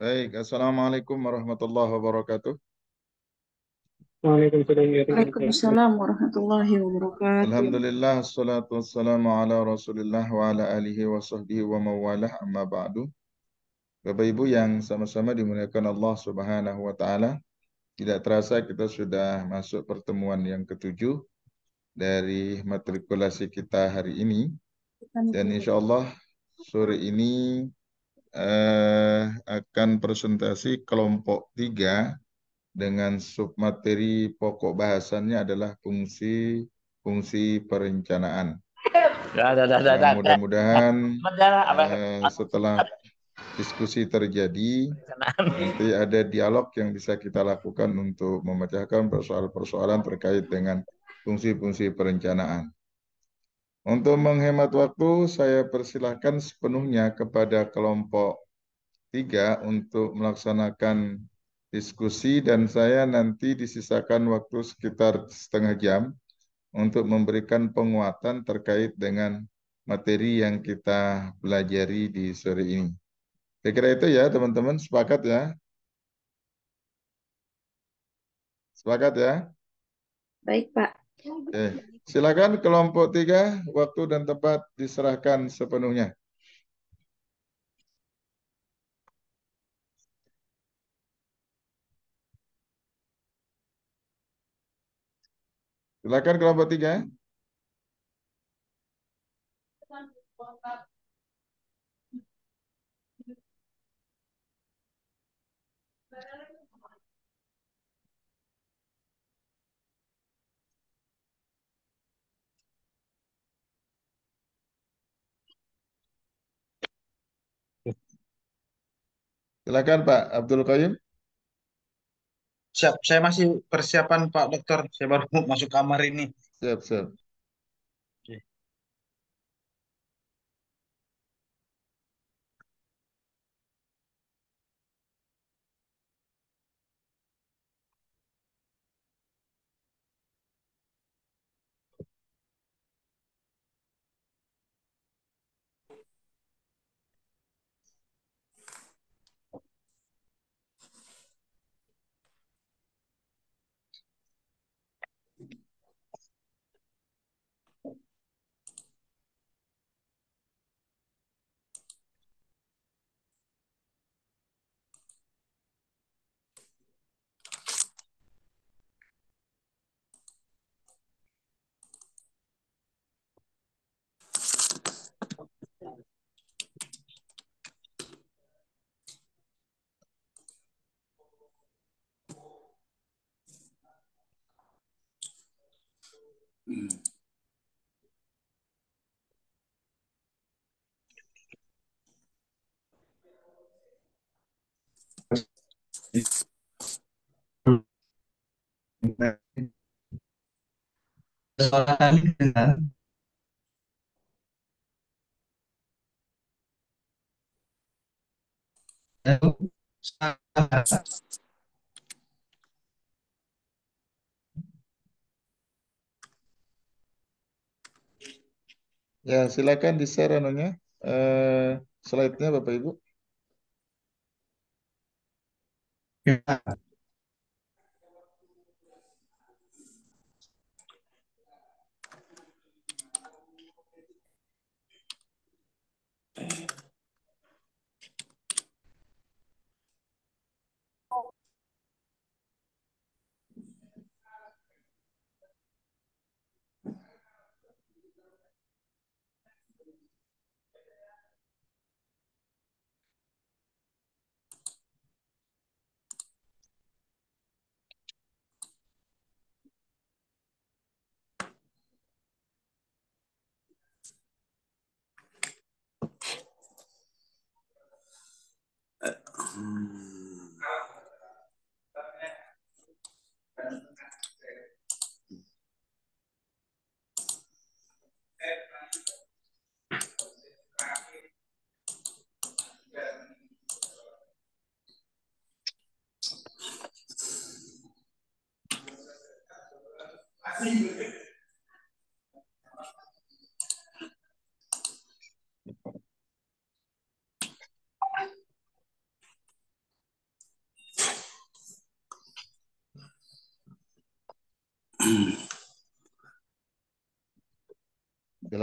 Baik, Assalamualaikum warahmatullahi wabarakatuh. Waalaikumsalam warahmatullahi wabarakatuh. Waalaikumsalam warahmatullahi wabarakatuh. Alhamdulillah, salatu wassalamu ala rasulillah wa ala alihi wa sahbihi wa mawalah amma ba'du. Bapak Ibu yang sama-sama dimuliakan Allah Subhanahu wa Ta'ala, tidak terasa kita sudah masuk pertemuan yang ketujuh dari matrikulasi kita hari ini. Dan insya Allah sore ini akan presentasi kelompok 3 dengan submateri pokok bahasannya adalah fungsi perencanaan. Mudah-mudahan setelah diskusi terjadi, nanti ada dialog yang bisa kita lakukan untuk memecahkan persoalan-persoalan terkait dengan fungsi-fungsi perencanaan. Untuk menghemat waktu, saya persilahkan sepenuhnya kepada kelompok 3 untuk melaksanakan diskusi dan saya nanti disisakan waktu sekitar setengah jam untuk memberikan penguatan terkait dengan materi yang kita pelajari di sore ini. Saya kira itu ya teman-teman, sepakat ya? Sepakat ya? Baik, Pak. Oke. Silakan kelompok 3, waktu dan tempat diserahkan sepenuhnya. Silakan kelompok 3. Silakan Pak Abdul Qayyum. Siap, saya masih persiapan Pak Dokter. Saya baru masuk kamar ini. Siap, siap. Oke. Ya, silakan di-share anunya, slide-nya Bapak Ibu.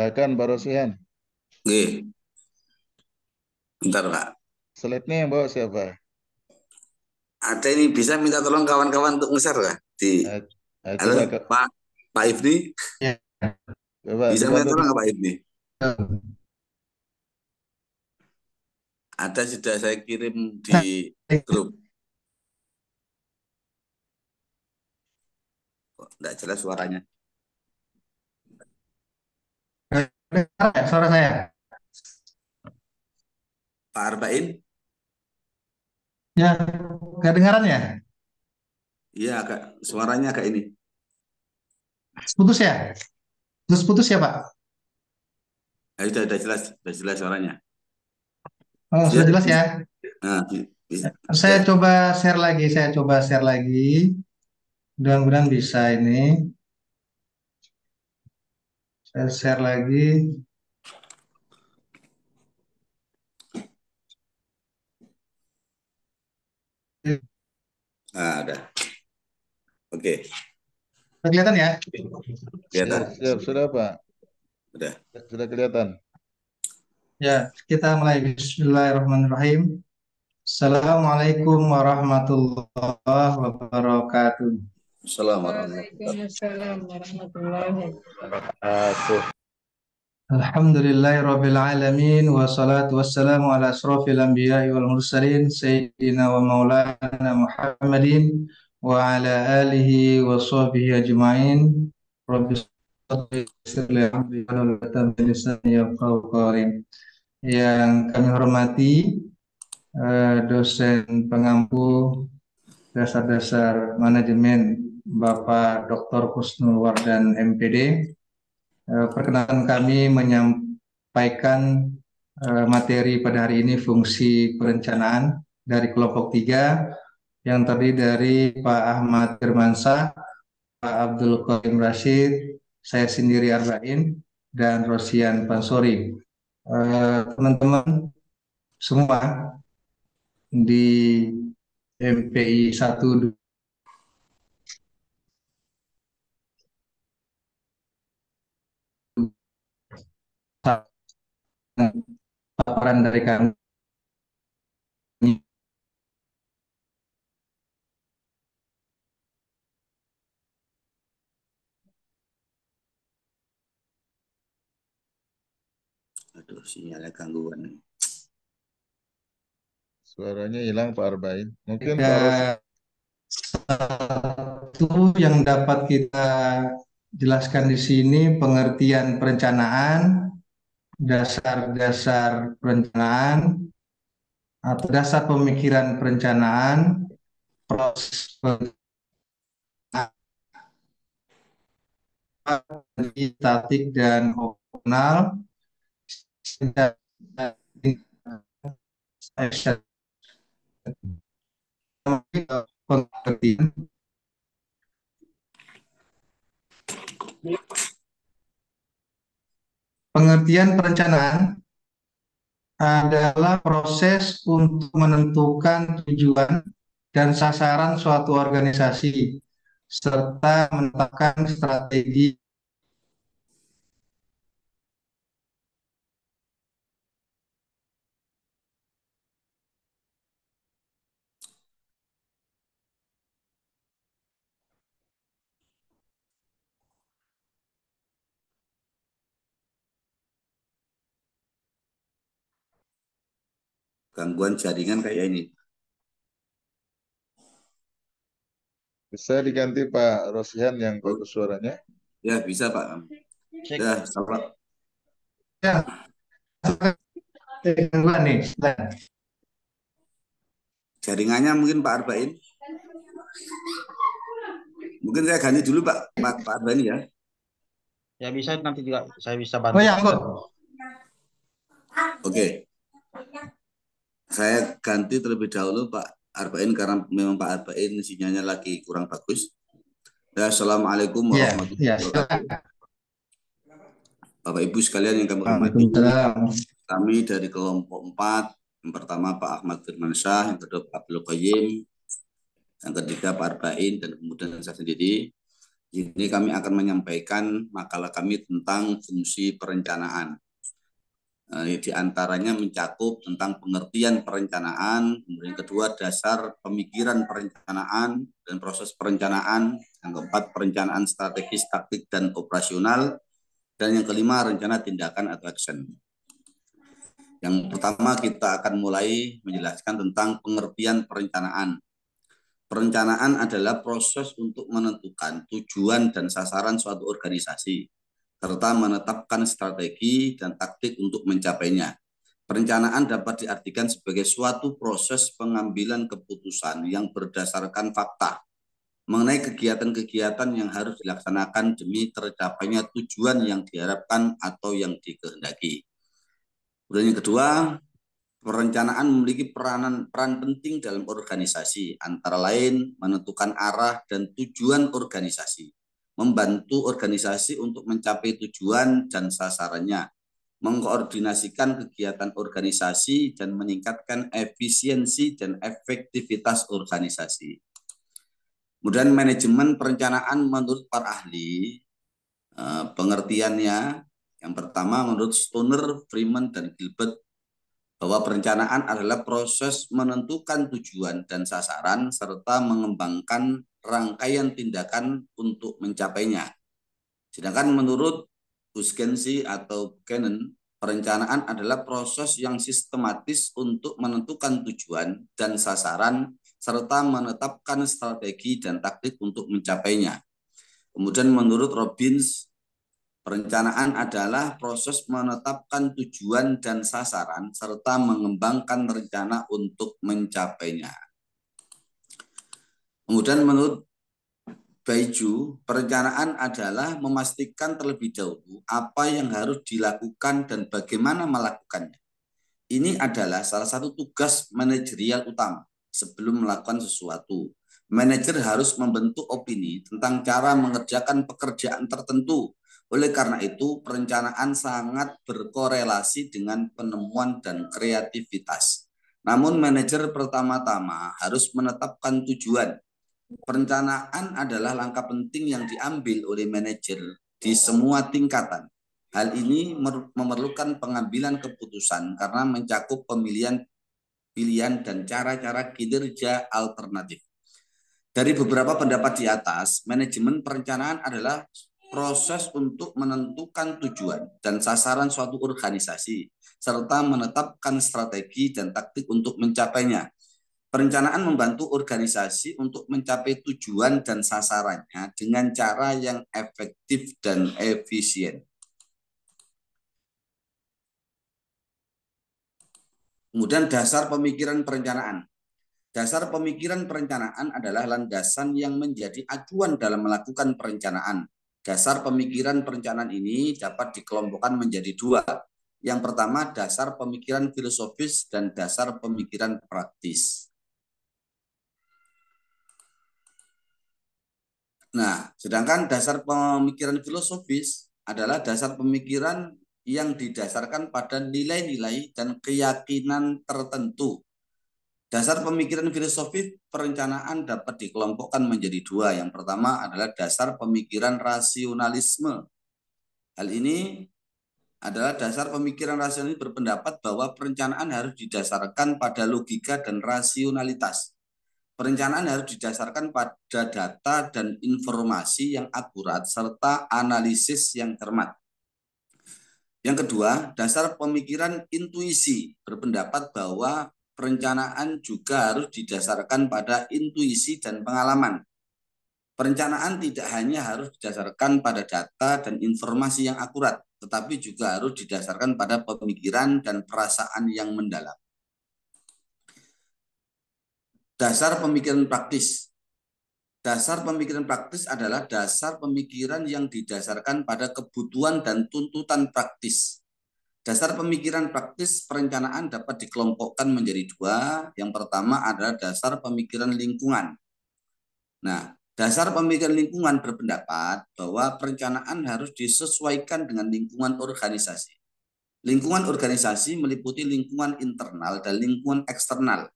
Silakan Pak Rosihan. Oke, bentar Pak. Slide-nya yang bawa siapa? Ada ini bisa minta tolong kawan-kawan untuk nge-share Pak? Halo Coba Pak Ifni, coba bisa minta dibantu. tolong nggak Pak Ifni? Ada sudah saya kirim di grup. Kok nggak jelas suaranya? Suara saya. Pak Arba'in? Ya, kedengaran ya? Iya, suaranya agak ini. Putus ya? Putus ya, Pak? Sudah jelas suaranya. Oh, sudah jelas ya? Nah, bisa. Saya coba share lagi. Mudah-mudahan bisa ini. Saya share lagi. Nah, udah. Oke. Kelihatan ya? Kelihatan. Siap, sudah Pak. Udah. Sudah kelihatan. Ya, kita mulai. Bismillahirrahmanirrahim. Assalamualaikum warahmatullahi wabarakatuh. Assalamualaikum warahmatullahi wabarakatuh. Alhamdulillahirabbil alamin wassalatu wassalamu ala asrofil anbiya'i wal mursalin sayyidina wa maulana Muhammadin wa ala alihi wa sahbihi ajma'in. Rabbi shalli alaihi wa sallam. Yang kami hormati dosen pengampu dasar-dasar manajemen Bapak Dr. Husnul Wardan MPD. Perkenalan kami menyampaikan materi pada hari ini fungsi perencanaan dari kelompok 3 yang terdiri dari Pak Ahmad Firmansyah, Pak Abdul Qadim Rashid, saya sendiri Arba'in, dan Rosian Pansori. Teman-teman semua di MPI 1 paparan dari kami. Aduh, sinyalnya gangguan. Suaranya hilang Pak Arba'in. Mungkin Pak Ros. Satu yang dapat kita jelaskan di sini pengertian perencanaan, dasar-dasar perencanaan atau dasar pemikiran perencanaan, proses statik dan operasional, pengertian perencanaan adalah proses untuk menentukan tujuan dan sasaran suatu organisasi serta menetapkan strategi Gangguan jaringan kayak ini. Bisa diganti Pak Rosihan yang bagus suaranya? Ya, bisa Pak. Ya, salah. ya. Nih. Jaringannya mungkin Pak Arba'in. Mungkin saya ganti dulu Pak Arba'in ya. Ya bisa, nanti juga saya bisa bantu. Oh ya, Oke. Saya ganti terlebih dahulu Pak Arba'in karena memang Pak Arba'in sinyalnya lagi kurang bagus. Ya, Assalamualaikum warahmatullahi wabarakatuh. Bapak Ibu sekalian yang kami hormati, kami dari kelompok 4, yang pertama Pak Ahmad Firmansyah, yang kedua Pak Abdul Qadim, yang ketiga Pak Arba'in, dan kemudian saya sendiri Ini kami akan menyampaikan makalah kami tentang fungsi perencanaan. Di antaranya mencakup tentang pengertian perencanaan, kemudian kedua dasar pemikiran perencanaan dan proses perencanaan, yang keempat perencanaan strategis, taktik, dan operasional, dan yang kelima rencana tindakan atau action. Yang pertama kita akan mulai menjelaskan tentang pengertian perencanaan. Perencanaan adalah proses untuk menentukan tujuan dan sasaran suatu organisasi, serta menetapkan strategi dan taktik untuk mencapainya. Perencanaan dapat diartikan sebagai suatu proses pengambilan keputusan yang berdasarkan fakta mengenai kegiatan-kegiatan yang harus dilaksanakan demi tercapainya tujuan yang diharapkan atau yang dikehendaki. Kemudian yang kedua, perencanaan memiliki peran penting dalam organisasi, antara lain menentukan arah dan tujuan organisasi, membantu organisasi untuk mencapai tujuan dan sasarannya, mengkoordinasikan kegiatan organisasi, dan meningkatkan efisiensi dan efektivitas organisasi. Kemudian manajemen perencanaan menurut para ahli, pengertiannya yang pertama menurut Stoner, Freeman, dan Gilbert, bahwa perencanaan adalah proses menentukan tujuan dan sasaran serta mengembangkan rangkaian tindakan untuk mencapainya. Sedangkan menurut Buskensi atau Buchanan, perencanaan adalah proses yang sistematis untuk menentukan tujuan dan sasaran serta menetapkan strategi dan taktik untuk mencapainya. Kemudian menurut Robbins, perencanaan adalah proses menetapkan tujuan dan sasaran serta mengembangkan rencana untuk mencapainya. Kemudian menurut Baiju, perencanaan adalah memastikan terlebih dahulu apa yang harus dilakukan dan bagaimana melakukannya. Ini adalah salah satu tugas manajerial utama sebelum melakukan sesuatu. Manajer harus membentuk opini tentang cara mengerjakan pekerjaan tertentu. Oleh karena itu, perencanaan sangat berkorelasi dengan penemuan dan kreativitas. Namun, manajer pertama-tama harus menetapkan tujuan. Perencanaan adalah langkah penting yang diambil oleh manajer di semua tingkatan. Hal ini memerlukan pengambilan keputusan karena mencakup pilihan dan cara-cara kinerja alternatif. Dari beberapa pendapat di atas, manajemen perencanaan adalah proses untuk menentukan tujuan dan sasaran suatu organisasi, serta menetapkan strategi dan taktik untuk mencapainya. Perencanaan membantu organisasi untuk mencapai tujuan dan sasarannya dengan cara yang efektif dan efisien. Kemudian dasar pemikiran perencanaan. Dasar pemikiran perencanaan adalah landasan yang menjadi acuan dalam melakukan perencanaan. Dasar pemikiran perencanaan ini dapat dikelompokkan menjadi dua. Yang pertama, dasar pemikiran filosofis dan dasar pemikiran praktis. Nah, sedangkan dasar pemikiran filosofis adalah dasar pemikiran yang didasarkan pada nilai-nilai dan keyakinan tertentu. Dasar pemikiran filosofis perencanaan dapat dikelompokkan menjadi dua. Yang pertama adalah dasar pemikiran rasionalisme. Hal ini adalah dasar pemikiran rasional berpendapat bahwa perencanaan harus didasarkan pada logika dan rasionalitas. Perencanaan harus didasarkan pada data dan informasi yang akurat serta analisis yang cermat. Yang kedua, dasar pemikiran intuisi berpendapat bahwa perencanaan juga harus didasarkan pada intuisi dan pengalaman. Perencanaan tidak hanya harus didasarkan pada data dan informasi yang akurat, tetapi juga harus didasarkan pada pemikiran dan perasaan yang mendalam. Dasar pemikiran praktis. Dasar pemikiran praktis adalah dasar pemikiran yang didasarkan pada kebutuhan dan tuntutan praktis. Dasar pemikiran praktis perencanaan dapat dikelompokkan menjadi dua. Yang pertama adalah dasar pemikiran lingkungan. Nah, dasar pemikiran lingkungan berpendapat bahwa perencanaan harus disesuaikan dengan lingkungan organisasi. Lingkungan organisasi meliputi lingkungan internal dan lingkungan eksternal.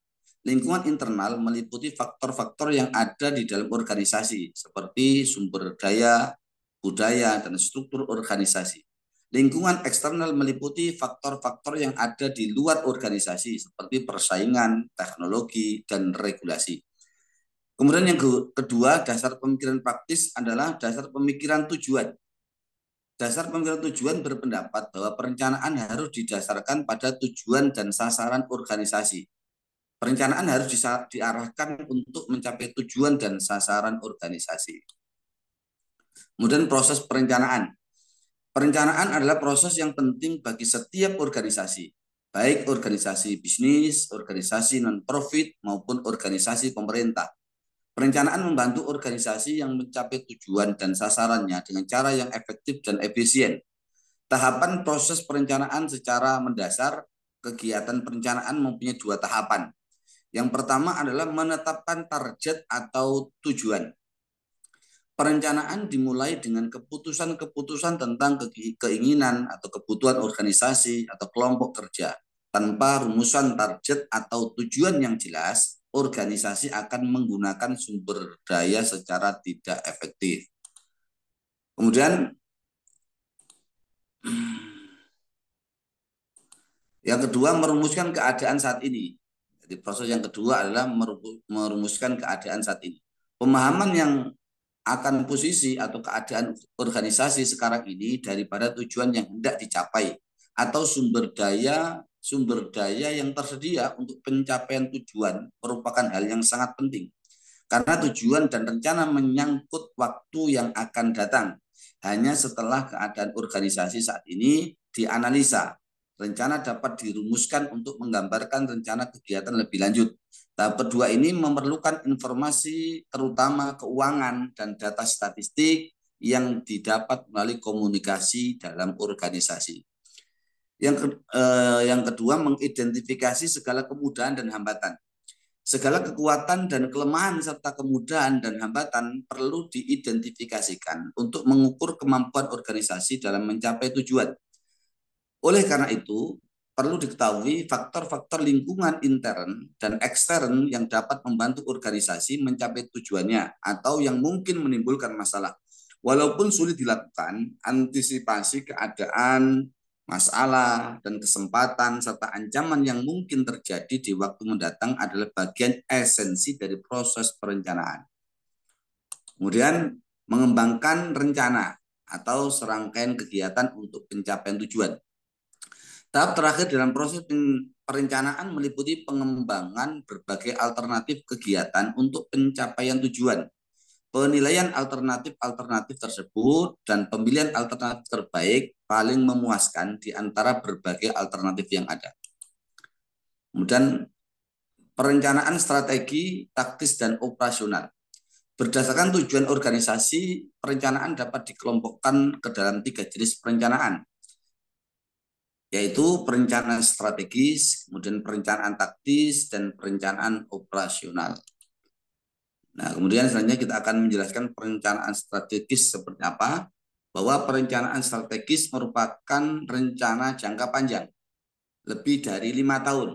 Lingkungan internal meliputi faktor-faktor yang ada di dalam organisasi, seperti sumber daya, budaya, dan struktur organisasi. Lingkungan eksternal meliputi faktor-faktor yang ada di luar organisasi, seperti persaingan, teknologi, dan regulasi. Kemudian yang kedua, dasar pemikiran praktis adalah dasar pemikiran tujuan. Dasar pemikiran tujuan berpendapat bahwa perencanaan harus didasarkan pada tujuan dan sasaran organisasi. Perencanaan harus diarahkan untuk mencapai tujuan dan sasaran organisasi. Kemudian proses perencanaan. Perencanaan adalah proses yang penting bagi setiap organisasi, baik organisasi bisnis, organisasi non-profit, maupun organisasi pemerintah. Perencanaan membantu organisasi yang mencapai tujuan dan sasarannya dengan cara yang efektif dan efisien. Tahapan proses perencanaan secara mendasar, kegiatan perencanaan mempunyai 2 tahapan. Yang pertama adalah menetapkan target atau tujuan. Perencanaan dimulai dengan keputusan-keputusan tentang keinginan atau kebutuhan organisasi atau kelompok kerja. Tanpa rumusan target atau tujuan yang jelas, organisasi akan menggunakan sumber daya secara tidak efektif. Kemudian, yang kedua, merumuskan keadaan saat ini. Jadi proses yang kedua adalah merumuskan keadaan saat ini. Pemahaman yang akan posisi atau keadaan organisasi sekarang ini daripada tujuan yang hendak dicapai atau sumber daya yang tersedia untuk pencapaian tujuan merupakan hal yang sangat penting. Karena tujuan dan rencana menyangkut waktu yang akan datang. Hanya setelah keadaan organisasi saat ini dianalisa, rencana dapat dirumuskan untuk menggambarkan rencana kegiatan lebih lanjut. Tahap kedua ini memerlukan informasi terutama keuangan dan data statistik yang didapat melalui komunikasi dalam organisasi. Yang kedua, mengidentifikasi segala kemudahan dan hambatan. Segala kekuatan dan kelemahan serta kemudahan dan hambatan perlu diidentifikasikan untuk mengukur kemampuan organisasi dalam mencapai tujuan. Oleh karena itu, perlu diketahui faktor-faktor lingkungan intern dan ekstern yang dapat membantu organisasi mencapai tujuannya atau yang mungkin menimbulkan masalah. Walaupun sulit dilakukan, antisipasi keadaan, masalah, dan kesempatan serta ancaman yang mungkin terjadi di waktu mendatang adalah bagian esensi dari proses perencanaan. Kemudian, mengembangkan rencana atau serangkaian kegiatan untuk pencapaian tujuan. Tahap terakhir dalam proses perencanaan meliputi pengembangan berbagai alternatif kegiatan untuk pencapaian tujuan, penilaian alternatif-alternatif tersebut, dan pemilihan alternatif terbaik paling memuaskan di antara berbagai alternatif yang ada. Kemudian perencanaan strategi, taktis, dan operasional. Berdasarkan tujuan organisasi, perencanaan dapat dikelompokkan ke dalam 3 jenis perencanaan, yaitu perencanaan strategis, kemudian perencanaan taktis, dan perencanaan operasional. Nah, kemudian selanjutnya kita akan menjelaskan perencanaan strategis seperti apa. Bahwa perencanaan strategis merupakan rencana jangka panjang, lebih dari 5 tahun,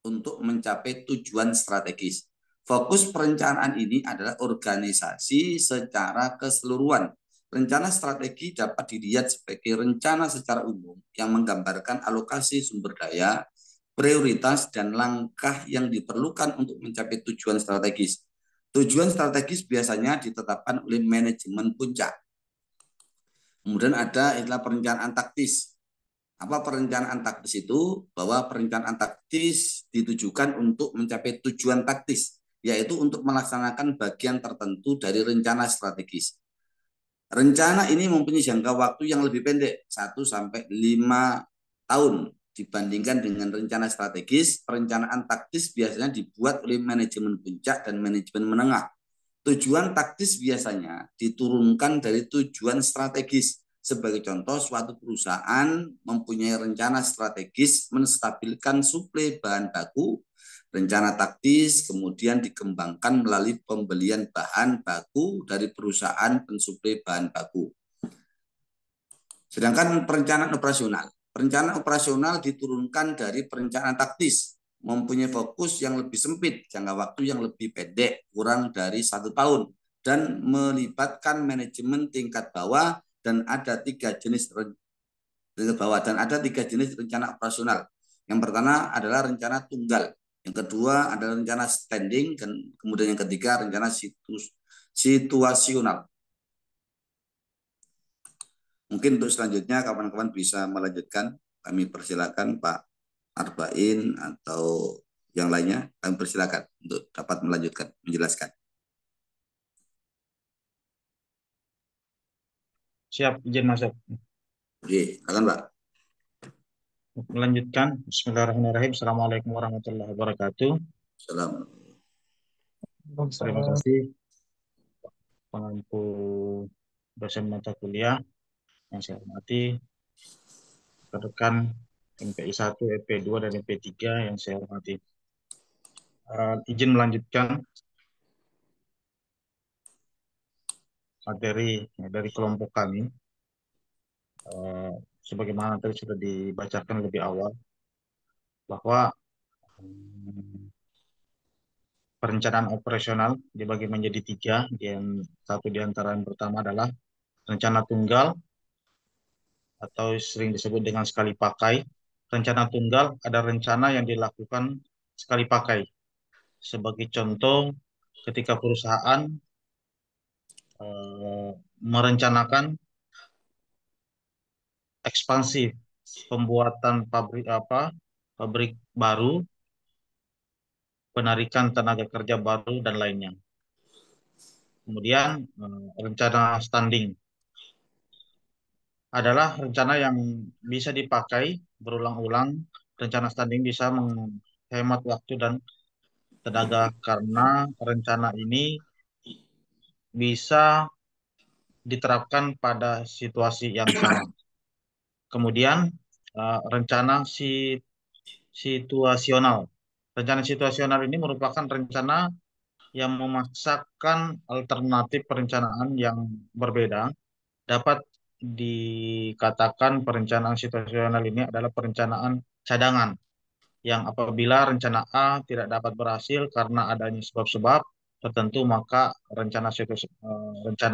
untuk mencapai tujuan strategis. Fokus perencanaan ini adalah organisasi secara keseluruhan. Rencana strategi dapat dilihat sebagai rencana secara umum yang menggambarkan alokasi sumber daya, prioritas, dan langkah yang diperlukan untuk mencapai tujuan strategis. Tujuan strategis biasanya ditetapkan oleh manajemen puncak. Kemudian ada istilah perencanaan taktis. Apa perencanaan taktis itu? Bahwa perencanaan taktis ditujukan untuk mencapai tujuan taktis, yaitu untuk melaksanakan bagian tertentu dari rencana strategis. Rencana ini mempunyai jangka waktu yang lebih pendek, 1-5 tahun dibandingkan dengan rencana strategis. Perencanaan taktis biasanya dibuat oleh manajemen puncak dan manajemen menengah. Tujuan taktis biasanya diturunkan dari tujuan strategis. Sebagai contoh, suatu perusahaan mempunyai rencana strategis menstabilkan suplai bahan baku. Rencana taktis kemudian dikembangkan melalui pembelian bahan baku dari perusahaan pensuplai bahan baku. Sedangkan perencanaan operasional. Perencanaan operasional diturunkan dari perencanaan taktis mempunyai fokus yang lebih sempit, jangka waktu yang lebih pendek, kurang dari 1 tahun, dan melibatkan manajemen tingkat bawah dan ada 3 jenis rencana operasional. Yang pertama adalah rencana tunggal, yang kedua adalah rencana standing, dan kemudian yang ketiga rencana situasional. Mungkin untuk selanjutnya kawan-kawan bisa melanjutkan. Kami persilakan Pak Arba'in atau yang lainnya, kami persilakan untuk dapat melanjutkan, menjelaskan. Siap, izin masuk. Oke, silakan Pak. Melanjutkan. Bismillahirrahmanirrahim. Assalamualaikum warahmatullahi wabarakatuh. Salam. Terima kasih pengampu dosen mata kuliah yang saya hormati, rekan MPI 1, MP 2, dan MP 3 yang saya hormati. Izin melanjutkan materi dari kelompok kami. Sebagaimana tadi sudah dibacakan lebih awal, bahwa perencanaan operasional dibagi menjadi 3, dan satu di antara yang pertama adalah rencana tunggal atau sering disebut dengan sekali pakai. Rencana tunggal ada rencana yang dilakukan sekali pakai. Sebagai contoh, ketika perusahaan merencanakan ekspansi pembuatan pabrik baru, penarikan tenaga kerja baru, dan lainnya. Kemudian rencana standing adalah rencana yang bisa dipakai berulang-ulang. Rencana standing bisa menghemat waktu dan tenaga karena rencana ini bisa diterapkan pada situasi yang sama. Kemudian rencana situasional. Rencana situasional ini merupakan rencana yang memaksakan alternatif perencanaan yang berbeda. Dapat dikatakan perencanaan situasional ini adalah perencanaan cadangan, yang apabila rencana A tidak dapat berhasil karena adanya sebab-sebab tertentu, maka rencana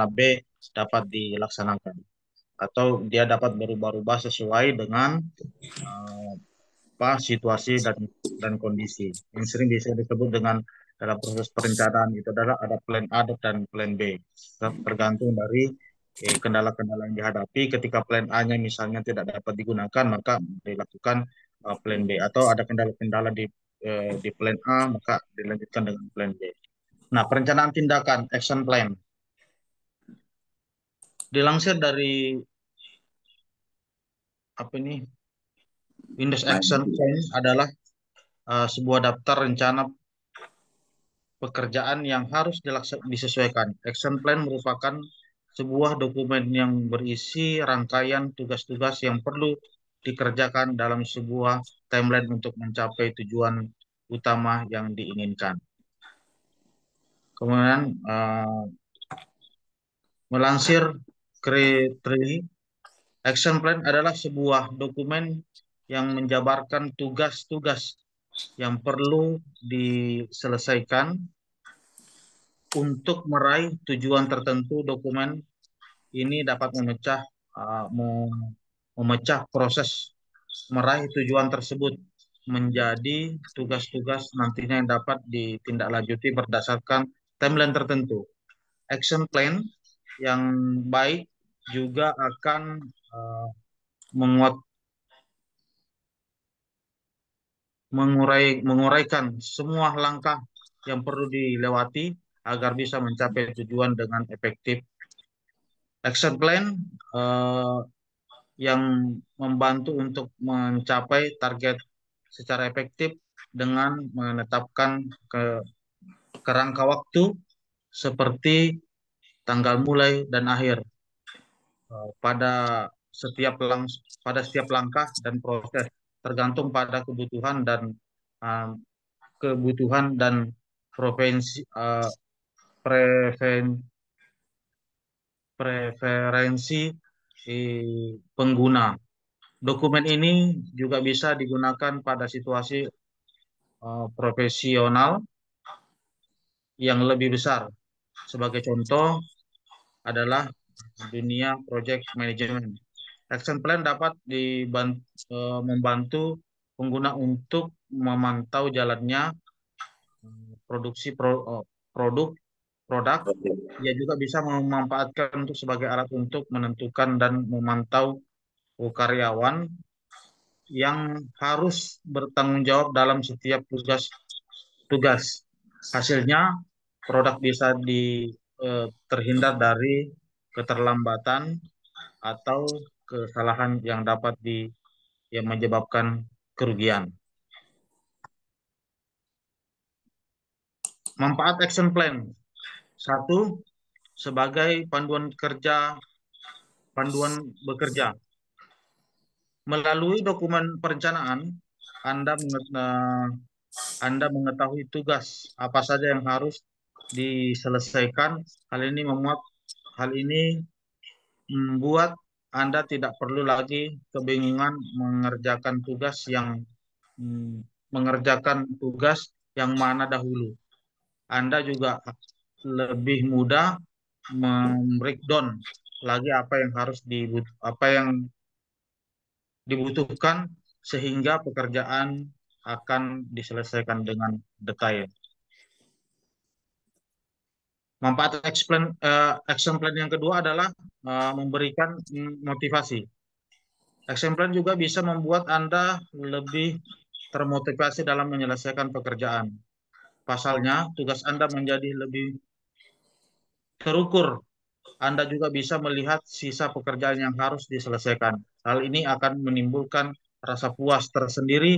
B dapat dilaksanakan, atau dia dapat berubah-ubah sesuai dengan situasi dan kondisi. Yang sering bisa disebut dengan dalam proses perencanaan itu adalah ada plan A dan plan B, tergantung dari kendala-kendala yang dihadapi. Ketika plan A-nya misalnya tidak dapat digunakan, maka dilakukan plan B, atau ada kendala-kendala di plan A, maka dilanjutkan dengan plan B. Nah, perencanaan tindakan, action plan, dilansir dari Windows Action Plan adalah sebuah daftar rencana pekerjaan yang harus disesuaikan. Action Plan merupakan sebuah dokumen yang berisi rangkaian tugas-tugas yang perlu dikerjakan dalam sebuah timeline untuk mencapai tujuan utama yang diinginkan. Kemudian melansir kriteria, Action Plan adalah sebuah dokumen yang menjabarkan tugas-tugas yang perlu diselesaikan untuk meraih tujuan tertentu. Dokumen ini dapat memecah proses meraih tujuan tersebut menjadi tugas-tugas nantinya yang dapat ditindaklanjuti berdasarkan timeline tertentu. Action plan yang baik juga akan menguraikan semua langkah yang perlu dilewati agar bisa mencapai tujuan dengan efektif. Action plan yang membantu untuk mencapai target secara efektif dengan menetapkan kerangka waktu seperti tanggal mulai dan akhir pada setiap langkah dan proses, tergantung pada kebutuhan dan preferensi pengguna. Dokumen ini juga bisa digunakan pada situasi profesional yang lebih besar. Sebagai contoh adalah dunia project management. Action plan dapat membantu pengguna untuk memantau jalannya produksi produk. Ia juga bisa memanfaatkan untuk sebagai alat untuk menentukan dan memantau karyawan yang harus bertanggung jawab dalam setiap tugas. Hasilnya, produk bisa terhindar dari keterlambatan atau kesalahan yang dapat yang menyebabkan kerugian. Manfaat action plan. 1. Sebagai panduan bekerja. Melalui dokumen perencanaan, Anda mengetahui tugas apa saja yang harus diselesaikan. Hal ini membuat Anda tidak perlu lagi kebingungan mengerjakan yang mana dahulu. Anda juga lebih mudah breakdown lagi apa yang dibutuhkan sehingga pekerjaan akan diselesaikan dengan detail. Manfaat action plan yang kedua adalah memberikan motivasi. Action plan juga bisa membuat Anda lebih termotivasi dalam menyelesaikan pekerjaan. Pasalnya, tugas Anda menjadi lebih terukur. Anda juga bisa melihat sisa pekerjaan yang harus diselesaikan. Hal ini akan menimbulkan rasa puas tersendiri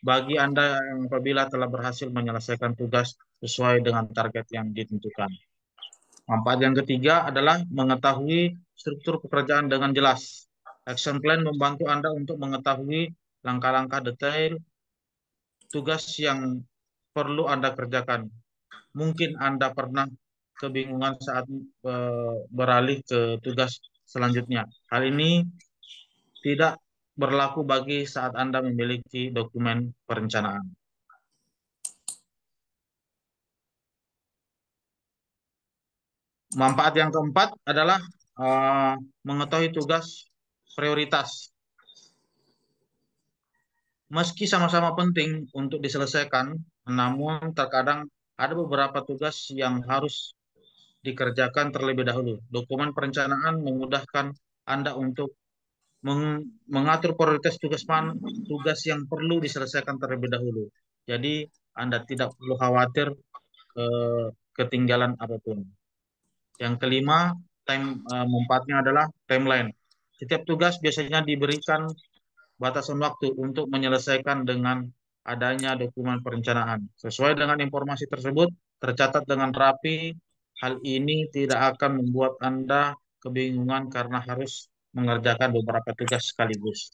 bagi Anda yang apabila telah berhasil menyelesaikan tugas sesuai dengan target yang ditentukan. Manfaat yang ketiga adalah mengetahui struktur pekerjaan dengan jelas. Action plan membantu Anda untuk mengetahui langkah-langkah detail tugas yang perlu Anda kerjakan. Mungkin Anda pernah kebingungan saat beralih ke tugas selanjutnya. Hal ini tidak berlaku bagi saat Anda memiliki dokumen perencanaan. Manfaat yang keempat adalah mengetahui tugas prioritas. Meski sama-sama penting untuk diselesaikan, namun terkadang ada beberapa tugas yang harus dikerjakan terlebih dahulu. Dokumen perencanaan memudahkan Anda untuk mengatur prioritas tugas yang perlu diselesaikan terlebih dahulu. Jadi Anda tidak perlu khawatir ketinggalan apapun. Yang kelima, manfaatnya adalah timeline. Setiap tugas biasanya diberikan batasan waktu untuk menyelesaikan dengan adanya dokumen perencanaan. Sesuai dengan informasi tersebut, tercatat dengan rapi. Hal ini tidak akan membuat Anda kebingungan karena harus mengerjakan beberapa tugas sekaligus.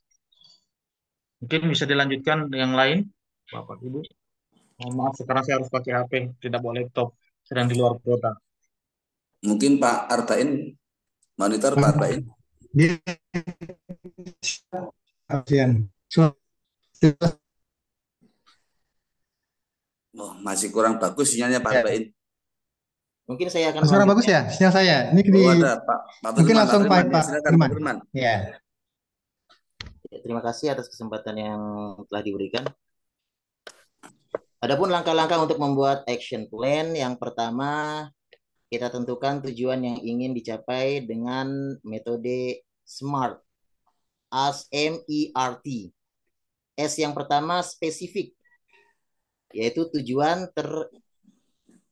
Mungkin bisa dilanjutkan yang lain, Bapak Ibu. Mohon maaf, sekarang saya harus pakai HP, tidak bawa laptop, sedang di luar kota. Mungkin Pak Arba'in, monitor Pak Arba'in. Oh, masih kurang bagus sinyalnya Pak Arba'in. Mungkin saya akan kurang bagus ya sinyal saya. Ini ada Pak mungkin langsung Pak Firman. Ya. Terima kasih atas kesempatan yang telah diberikan. Adapun langkah-langkah untuk membuat action plan, yang pertama kita tentukan tujuan yang ingin dicapai dengan metode SMART. S-M-E-R-T. S yang pertama spesifik, yaitu tujuan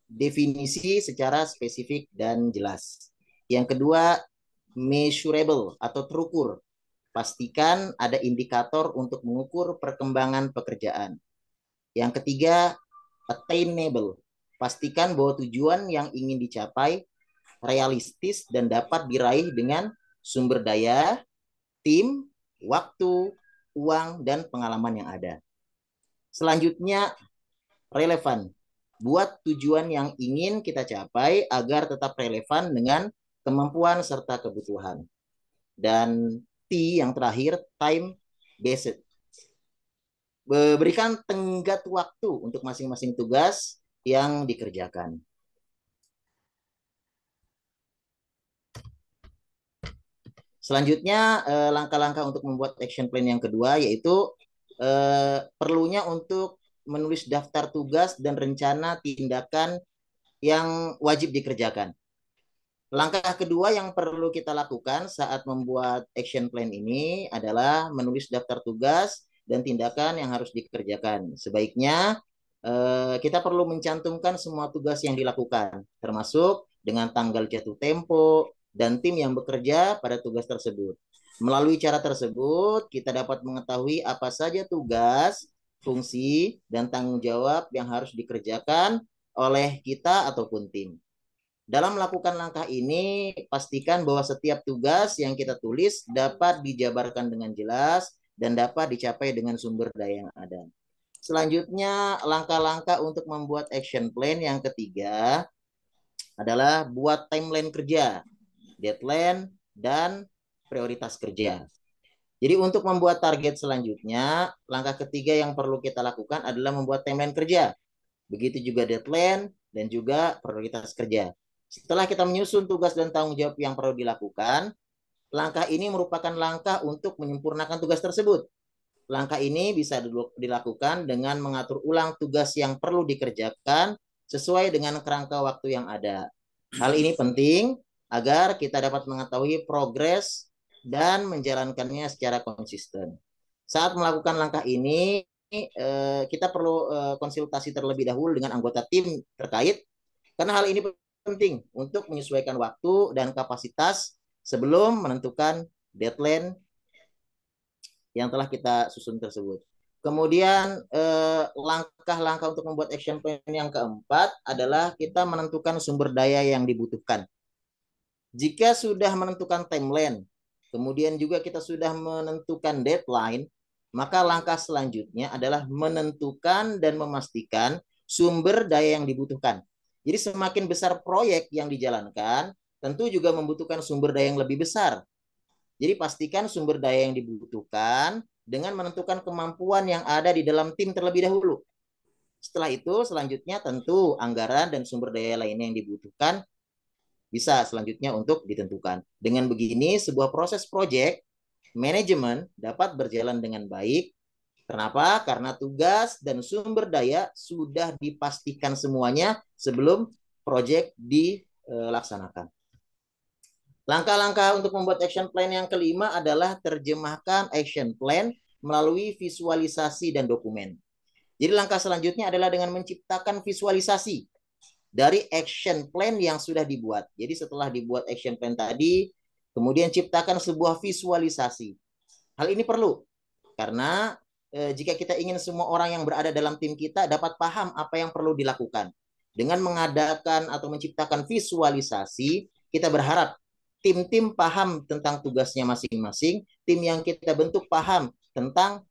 terdefinisi secara spesifik dan jelas. Yang kedua, measurable atau terukur. Pastikan ada indikator untuk mengukur perkembangan pekerjaan. Yang ketiga, attainable. Pastikan bahwa tujuan yang ingin dicapai realistis dan dapat diraih dengan sumber daya, tim, waktu, uang, dan pengalaman yang ada. Selanjutnya, relevan. Buat tujuan yang ingin kita capai agar tetap relevan dengan kemampuan serta kebutuhan. Dan T yang terakhir, time based. berikan tenggat waktu untuk masing-masing tugas yang dikerjakan. Selanjutnya, langkah-langkah untuk membuat action plan yang kedua, yaitu perlunya untuk menulis daftar tugas dan rencana tindakan yang wajib dikerjakan. Langkah kedua yang perlu kita lakukan saat membuat action plan ini adalah menulis daftar tugas dan tindakan yang harus dikerjakan. Sebaiknya kita perlu mencantumkan semua tugas yang dilakukan, termasuk dengan tanggal jatuh tempo dan tim yang bekerja pada tugas tersebut. Melalui cara tersebut, kita dapat mengetahui apa saja tugas, fungsi, dan tanggung jawab yang harus dikerjakan oleh kita ataupun tim. Dalam melakukan langkah ini, pastikan bahwa setiap tugas yang kita tulis dapat dijabarkan dengan jelas dan dapat dicapai dengan sumber daya yang ada. Selanjutnya, langkah-langkah untuk membuat action plan yang ketiga adalah buat timeline kerja, deadline, dan prioritas kerja. Jadi untuk membuat target selanjutnya, langkah ketiga yang perlu kita lakukan adalah membuat timeline kerja. Begitu juga deadline dan juga prioritas kerja. Setelah kita menyusun tugas dan tanggung jawab yang perlu dilakukan, langkah ini merupakan langkah untuk menyempurnakan tugas tersebut. Langkah ini bisa dilakukan dengan mengatur ulang tugas yang perlu dikerjakan sesuai dengan kerangka waktu yang ada. Hal ini penting agar kita dapat mengetahui progres dan menjalankannya secara konsisten. Saat melakukan langkah ini, kita perlu konsultasi terlebih dahulu dengan anggota tim terkait, karena hal ini penting untuk menyesuaikan waktu dan kapasitas sebelum menentukan deadline yang telah kita susun tersebut. Kemudian langkah-langkah untuk membuat action plan yang keempat adalah kita menentukan sumber daya yang dibutuhkan. Jika sudah menentukan timeline, kemudian juga kita sudah menentukan deadline, maka langkah selanjutnya adalah menentukan dan memastikan sumber daya yang dibutuhkan. Jadi semakin besar proyek yang dijalankan, tentu juga membutuhkan sumber daya yang lebih besar. Jadi pastikan sumber daya yang dibutuhkan dengan menentukan kemampuan yang ada di dalam tim terlebih dahulu. Setelah itu, selanjutnya tentu anggaran dan sumber daya lainnya yang dibutuhkan bisa selanjutnya untuk ditentukan. Dengan begini, sebuah proses proyek manajemen dapat berjalan dengan baik. Kenapa? Karena tugas dan sumber daya sudah dipastikan semuanya sebelum proyek dilaksanakan. Langkah-langkah untuk membuat action plan yang kelima adalah terjemahkan action plan melalui visualisasi dan dokumen. Jadi langkah selanjutnya adalah dengan menciptakan visualisasi dari action plan yang sudah dibuat. Jadi setelah dibuat action plan tadi, kemudian ciptakan sebuah visualisasi. Hal ini perlu karena jika kita ingin semua orang yang berada dalam tim kita dapat paham apa yang perlu dilakukan. Dengan mengadakan atau menciptakan visualisasi, kita berharap tim-tim paham tentang tugasnya masing-masing, tim yang kita bentuk paham tentang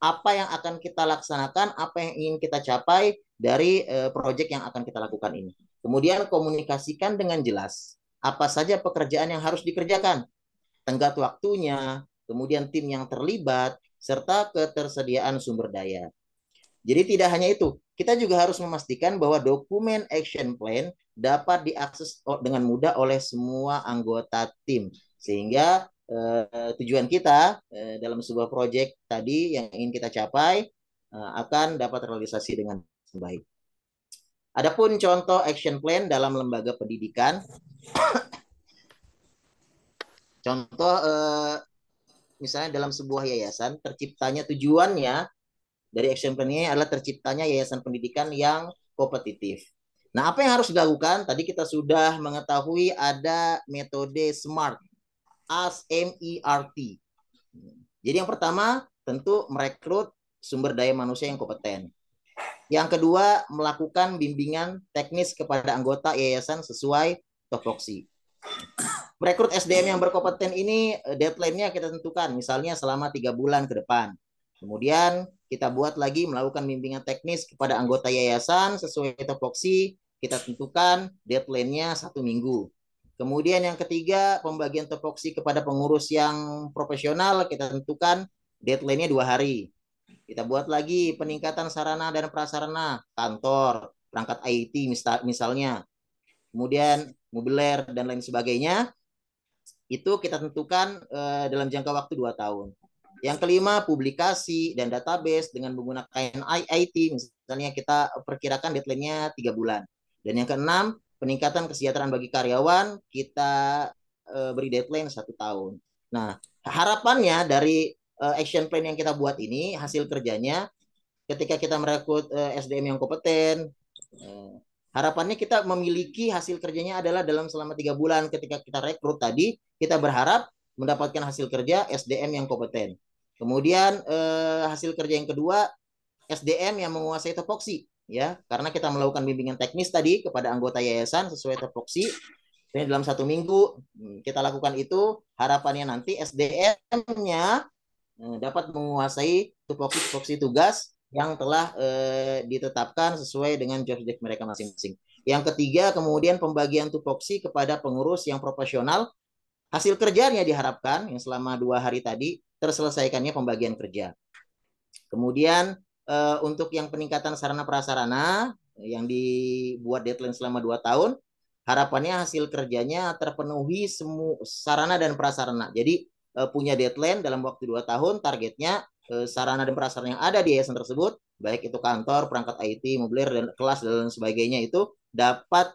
apa yang akan kita laksanakan, apa yang ingin kita capai dari proyek yang akan kita lakukan ini. Kemudian komunikasikan dengan jelas apa saja pekerjaan yang harus dikerjakan, tenggat waktunya, kemudian tim yang terlibat, serta ketersediaan sumber daya. Jadi tidak hanya itu, kita juga harus memastikan bahwa dokumen action plan dapat diakses dengan mudah oleh semua anggota tim. Sehingga tujuan kita dalam sebuah proyek tadi yang ingin kita capai akan dapat terrealisasi dengan baik. Adapun contoh action plan dalam lembaga pendidikan, contoh misalnya dalam sebuah yayasan, terciptanya tujuannya dari action plan ini adalah terciptanya yayasan pendidikan yang kompetitif. Nah, apa yang harus dilakukan? Tadi kita sudah mengetahui ada metode SMART, S-M-E-R-T. Jadi yang pertama tentu merekrut sumber daya manusia yang kompeten. Yang kedua, melakukan bimbingan teknis kepada anggota yayasan sesuai topoksi. Merekrut SDM yang berkompeten ini deadline-nya kita tentukan, misalnya selama 3 bulan ke depan. Kemudian kita buat lagi melakukan bimbingan teknis kepada anggota yayasan sesuai topoksi, kita tentukan deadline-nya 1 minggu. Kemudian yang ketiga, pembagian topoksi kepada pengurus yang profesional, kita tentukan deadline-nya 2 hari. Kita buat lagi peningkatan sarana dan prasarana kantor, perangkat IT misalnya, kemudian mobiler dan lain sebagainya. Itu kita tentukan dalam jangka waktu 2 tahun. Yang kelima, publikasi dan database dengan menggunakan IT, misalnya kita perkirakan deadline-nya 3 bulan. Dan yang keenam, peningkatan kesejahteraan bagi karyawan, kita beri deadline 1 tahun. Nah, harapannya dari action plan yang kita buat ini, hasil kerjanya, ketika kita merekrut SDM yang kompeten, harapannya kita memiliki hasil kerjanya adalah dalam selama 3 bulan ketika kita rekrut tadi, kita berharap mendapatkan hasil kerja SDM yang kompeten. Kemudian hasil kerja yang kedua, SDM yang menguasai topoksi, ya, karena kita melakukan bimbingan teknis tadi kepada anggota yayasan sesuai topoksi. Dan dalam 1 minggu kita lakukan itu, harapannya nanti SDM-nya dapat menguasai tupoksi tugas yang telah ditetapkan sesuai dengan job desk mereka masing-masing. Yang ketiga, kemudian pembagian tupoksi kepada pengurus yang profesional. Hasil kerjanya diharapkan yang selama 2 hari tadi terselesaikannya pembagian kerja. Kemudian untuk yang peningkatan sarana prasarana yang dibuat deadline selama 2 tahun, harapannya hasil kerjanya terpenuhi semua sarana dan prasarana. Jadi punya deadline dalam waktu 2 tahun, targetnya sarana dan prasarana yang ada di yayasan tersebut, baik itu kantor, perangkat IT, mobiler, dan kelas, dan sebagainya, itu dapat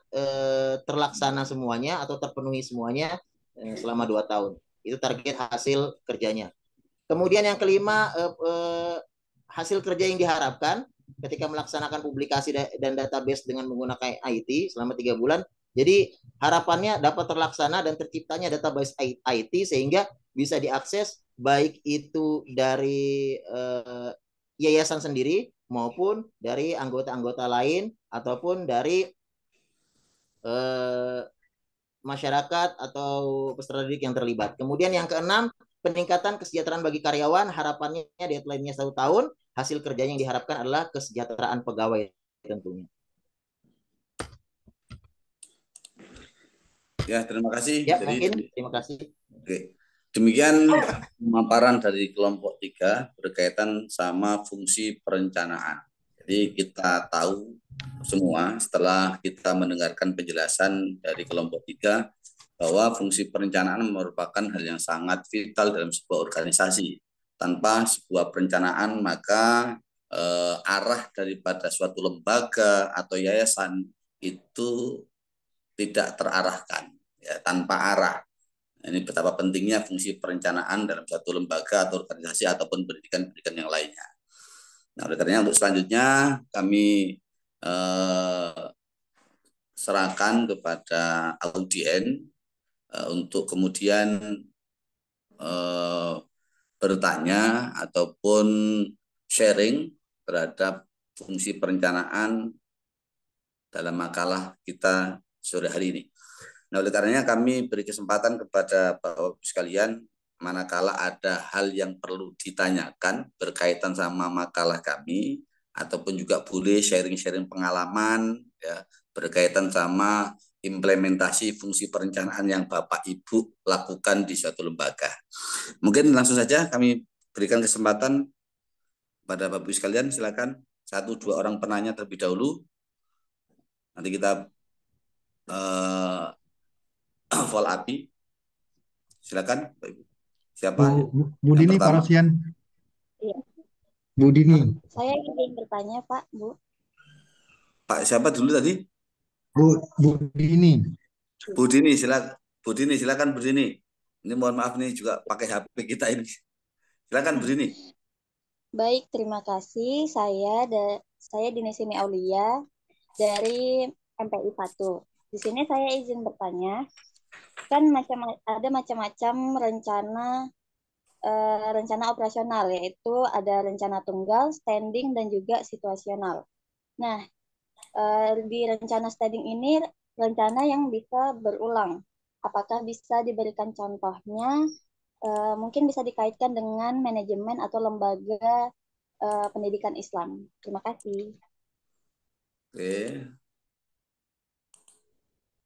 terlaksana semuanya atau terpenuhi semuanya selama 2 tahun. Itu target hasil kerjanya. Kemudian yang kelima, hasil kerja yang diharapkan ketika melaksanakan publikasi dan database dengan menggunakan IT selama 3 bulan. Jadi harapannya dapat terlaksana dan terciptanya database IT sehingga bisa diakses baik itu dari yayasan sendiri maupun dari anggota-anggota lain ataupun dari masyarakat atau peserta didik yang terlibat. Kemudian yang keenam, peningkatan kesejahteraan bagi karyawan, harapannya deadline-nya 1 tahun, hasil kerjanya yang diharapkan adalah kesejahteraan pegawai tentunya. Ya, terima kasih. Ya, mungkin terima kasih. Oke. Demikian pemaparan dari kelompok 3 berkaitan sama fungsi perencanaan. Jadi kita tahu semua setelah kita mendengarkan penjelasan dari kelompok 3 bahwa fungsi perencanaan merupakan hal yang sangat vital dalam sebuah organisasi. Tanpa sebuah perencanaan maka arah daripada suatu lembaga atau yayasan itu tidak terarahkan, ya, tanpa arah. Ini betapa pentingnya fungsi perencanaan dalam satu lembaga atau organisasi ataupun pendidikan-pendidikan yang lainnya. Nah, oleh karenanya untuk selanjutnya kami serahkan kepada audien untuk kemudian bertanya ataupun sharing terhadap fungsi perencanaan dalam makalah kita sore hari ini. Nah, oleh karenanya kami beri kesempatan kepada Bapak-Ibu sekalian, manakala ada hal yang perlu ditanyakan berkaitan sama makalah kami, ataupun juga boleh sharing-sharing pengalaman ya, berkaitan sama implementasi fungsi perencanaan yang Bapak Ibu lakukan di suatu lembaga. Mungkin langsung saja kami berikan kesempatan pada Bapak Ibu sekalian, silakan 1-2 orang penanya terlebih dahulu. Nanti kita Vol Api, silakan Pak Ibu. Siapa? Bu Dini Parosian. Iya. Bu Dini. Saya ingin bertanya Pak, Bu. Pak siapa dulu tadi? Bu Dini. Bu Dini, silakan. Bu Dini, silakan Bu Dini. Ini mohon maaf nih juga pakai HP kita ini. Silakan Bu Dini. Baik, terima kasih. Saya Dini Sini Aulia dari MPI 1. Di sini saya izin bertanya, kan ada macam-macam rencana operasional, yaitu ada rencana tunggal, standing, dan juga situasional. Nah, di rencana standing ini rencana yang bisa berulang. Apakah bisa diberikan contohnya? Mungkin bisa dikaitkan dengan manajemen atau lembaga pendidikan Islam. Terima kasih. Oke.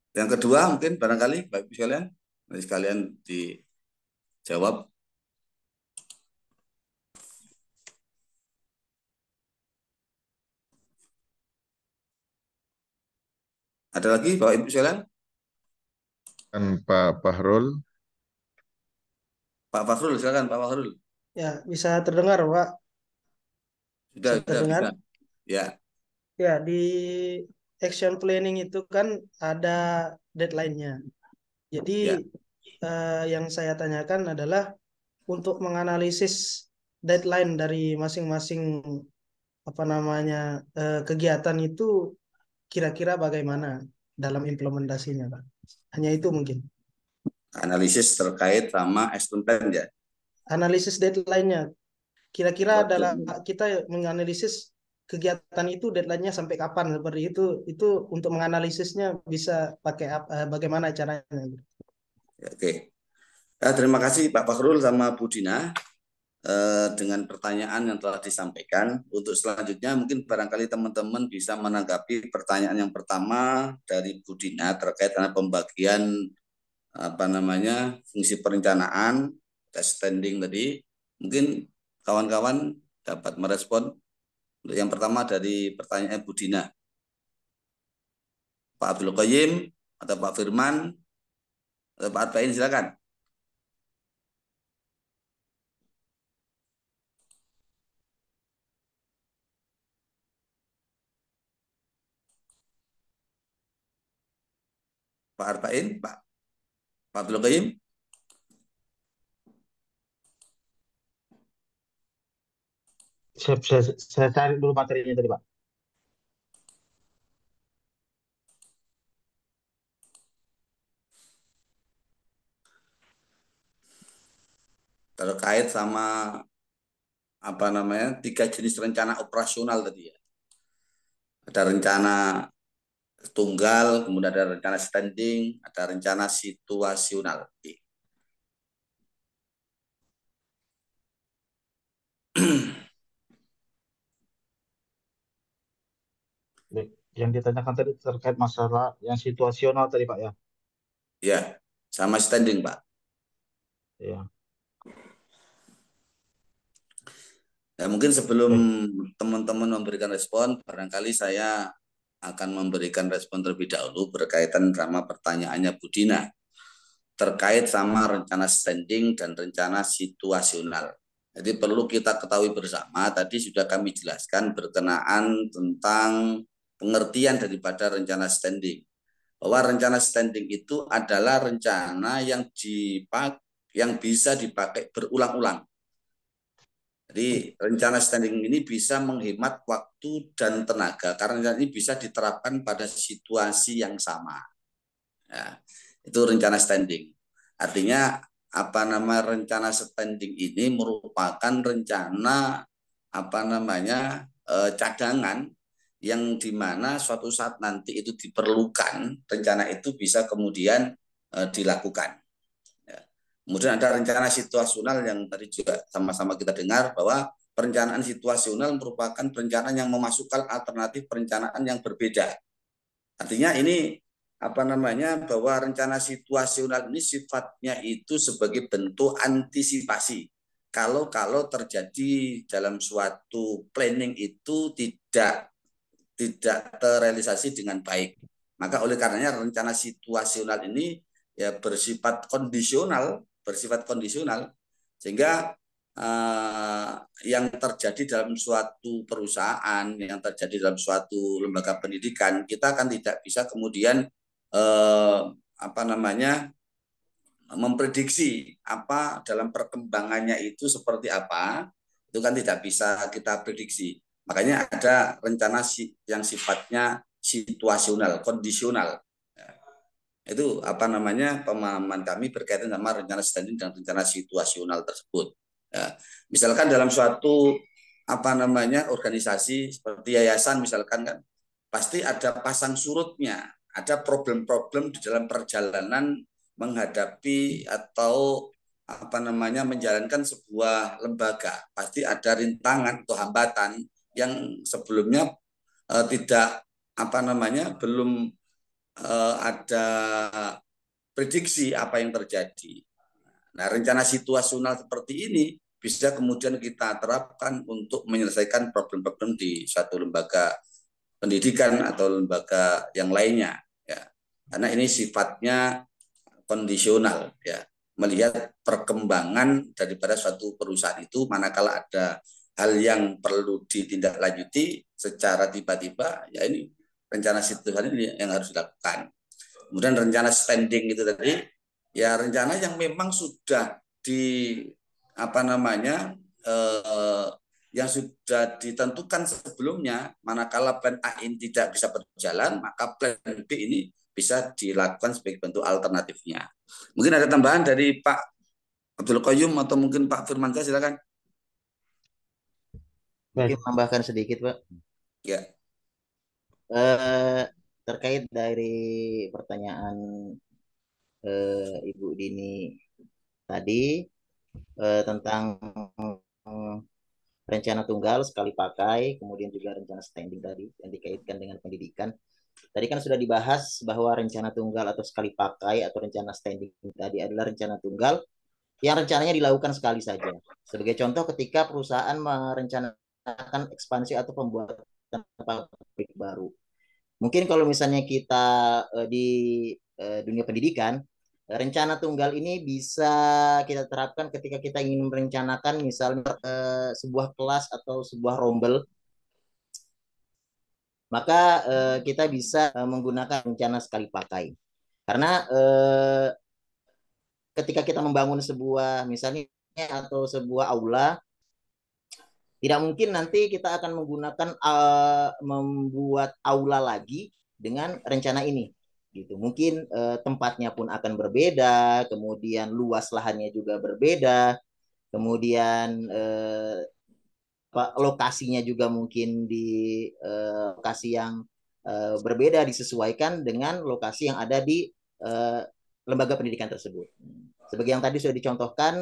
Yang kedua mungkin barangkali Bapak Ibu sekalian, nanti sekalian dijawab. Ada lagi Bapak Ibu sekalian? Kan Pak Fahrul. Pak Fahrul, silakan Pak Fahrul. Ya, bisa terdengar, Pak? Sudah terdengar? bisa. Ya. Ya, di action planning itu kan ada deadline-nya. Jadi Ya. Yang saya tanyakan adalah untuk menganalisis deadline dari masing-masing kegiatan itu kira-kira bagaimana dalam implementasinya, Pak? Hanya itu mungkin. Analisis terkait sama action plan ya. Analisis deadline-nya. Kira-kira adalah kita menganalisis kegiatan itu deadline-nya sampai kapan seperti itu. Itu untuk menganalisisnya bisa pakai bagaimana caranya? Oke. Ya, terima kasih Pak Fahrul sama Bu Dina dengan pertanyaan yang telah disampaikan. Untuk selanjutnya mungkin barangkali teman-teman bisa menanggapi pertanyaan yang pertama dari Bu Dina terkait dengan pembagian fungsi perencanaan, standing tadi. Mungkin kawan-kawan dapat merespon. Untuk yang pertama dari pertanyaan Bu Dina. Pak Abdul Qayyim atau Pak Firman atau Pak Arba'in, silakan. Pak Arba'in, Pak Abdul Qayyim. Saya cari dulu materinya tadi, Pak. Terkait sama 3 jenis rencana operasional tadi ya. Ada rencana tunggal, kemudian ada rencana standing, ada rencana situasional. Yang ditanyakan tadi terkait masalah yang situasional tadi, Pak ya? Ya, sama standing, Pak. Ya. Ya, mungkin sebelum teman-teman memberikan respon, barangkali saya akan memberikan respon terlebih dahulu berkaitan sama pertanyaannya Bu Dina terkait sama rencana standing dan rencana situasional. Jadi perlu kita ketahui bersama, tadi sudah kami jelaskan berkenaan tentang pengertian daripada rencana standing. Bahwa rencana standing itu adalah rencana yang bisa dipakai berulang-ulang. Jadi rencana standing ini bisa menghemat waktu dan tenaga karena ini bisa diterapkan pada situasi yang sama. Ya, itu rencana standing. Artinya rencana standing ini merupakan rencana cadangan yang dimana suatu saat nanti itu diperlukan, rencana itu bisa kemudian dilakukan. Kemudian ada rencana situasional yang tadi juga sama-sama kita dengar bahwa perencanaan situasional merupakan perencanaan yang memasukkan alternatif perencanaan yang berbeda. Artinya ini bahwa rencana situasional ini sifatnya itu sebagai bentuk antisipasi. Kalau terjadi dalam suatu planning itu tidak terrealisasi dengan baik. Maka oleh karenanya rencana situasional ini ya bersifat kondisional sehingga yang terjadi dalam suatu perusahaan, yang terjadi dalam suatu lembaga pendidikan, kita kan tidak bisa kemudian memprediksi apa dalam perkembangannya itu seperti apa, itu kan tidak bisa kita prediksi. Makanya ada rencana yang sifatnya situasional, kondisional. Itu pemahaman kami berkaitan sama rencana standing dan rencana situasional tersebut. Ya, misalkan dalam suatu organisasi seperti yayasan misalkan kan pasti ada pasang surutnya, ada problem-problem di dalam perjalanan menghadapi atau menjalankan sebuah lembaga. Pasti ada rintangan atau hambatan yang sebelumnya belum ada prediksi apa yang terjadi. Nah, rencana situasional seperti ini bisa kemudian kita terapkan untuk menyelesaikan problem-problem di satu lembaga pendidikan atau lembaga yang lainnya. Ya. Karena ini sifatnya kondisional ya, melihat perkembangan daripada suatu perusahaan itu, manakala ada hal yang perlu ditindaklanjuti secara tiba-tiba, ya ini rencana situasi ini yang harus dilakukan. Kemudian rencana spending itu tadi, ya rencana yang memang sudah yang sudah ditentukan sebelumnya. Manakala plan A ini tidak bisa berjalan, maka plan B ini bisa dilakukan sebagai bentuk alternatifnya. Mungkin ada tambahan dari Pak Abdul Qayyum atau mungkin Pak Firmansyah, silakan. Mungkin tambahkan sedikit, Pak. Ya. Terkait dari pertanyaan Ibu Dini tadi tentang rencana tunggal sekali pakai, kemudian juga rencana standing tadi yang dikaitkan dengan pendidikan. Tadi kan sudah dibahas bahwa rencana tunggal atau sekali pakai atau rencana standing tadi adalah rencana tunggal yang rencananya dilakukan sekali saja. Sebagai contoh, ketika perusahaan merencanakan ekspansi atau pembuatan pabrik baru. Mungkin kalau misalnya kita di dunia pendidikan, rencana tunggal ini bisa kita terapkan ketika kita ingin merencanakan misalnya sebuah kelas atau sebuah rombel. Maka kita bisa menggunakan rencana sekali pakai. Karena ketika kita membangun sebuah misalnya atau sebuah aula, tidak mungkin nanti kita akan menggunakan membuat aula lagi dengan rencana ini. Gitu. Mungkin tempatnya pun akan berbeda, kemudian luas lahannya juga berbeda, kemudian lokasinya juga mungkin di lokasi yang berbeda, disesuaikan dengan lokasi yang ada di lembaga pendidikan tersebut. Sebagai yang tadi sudah dicontohkan,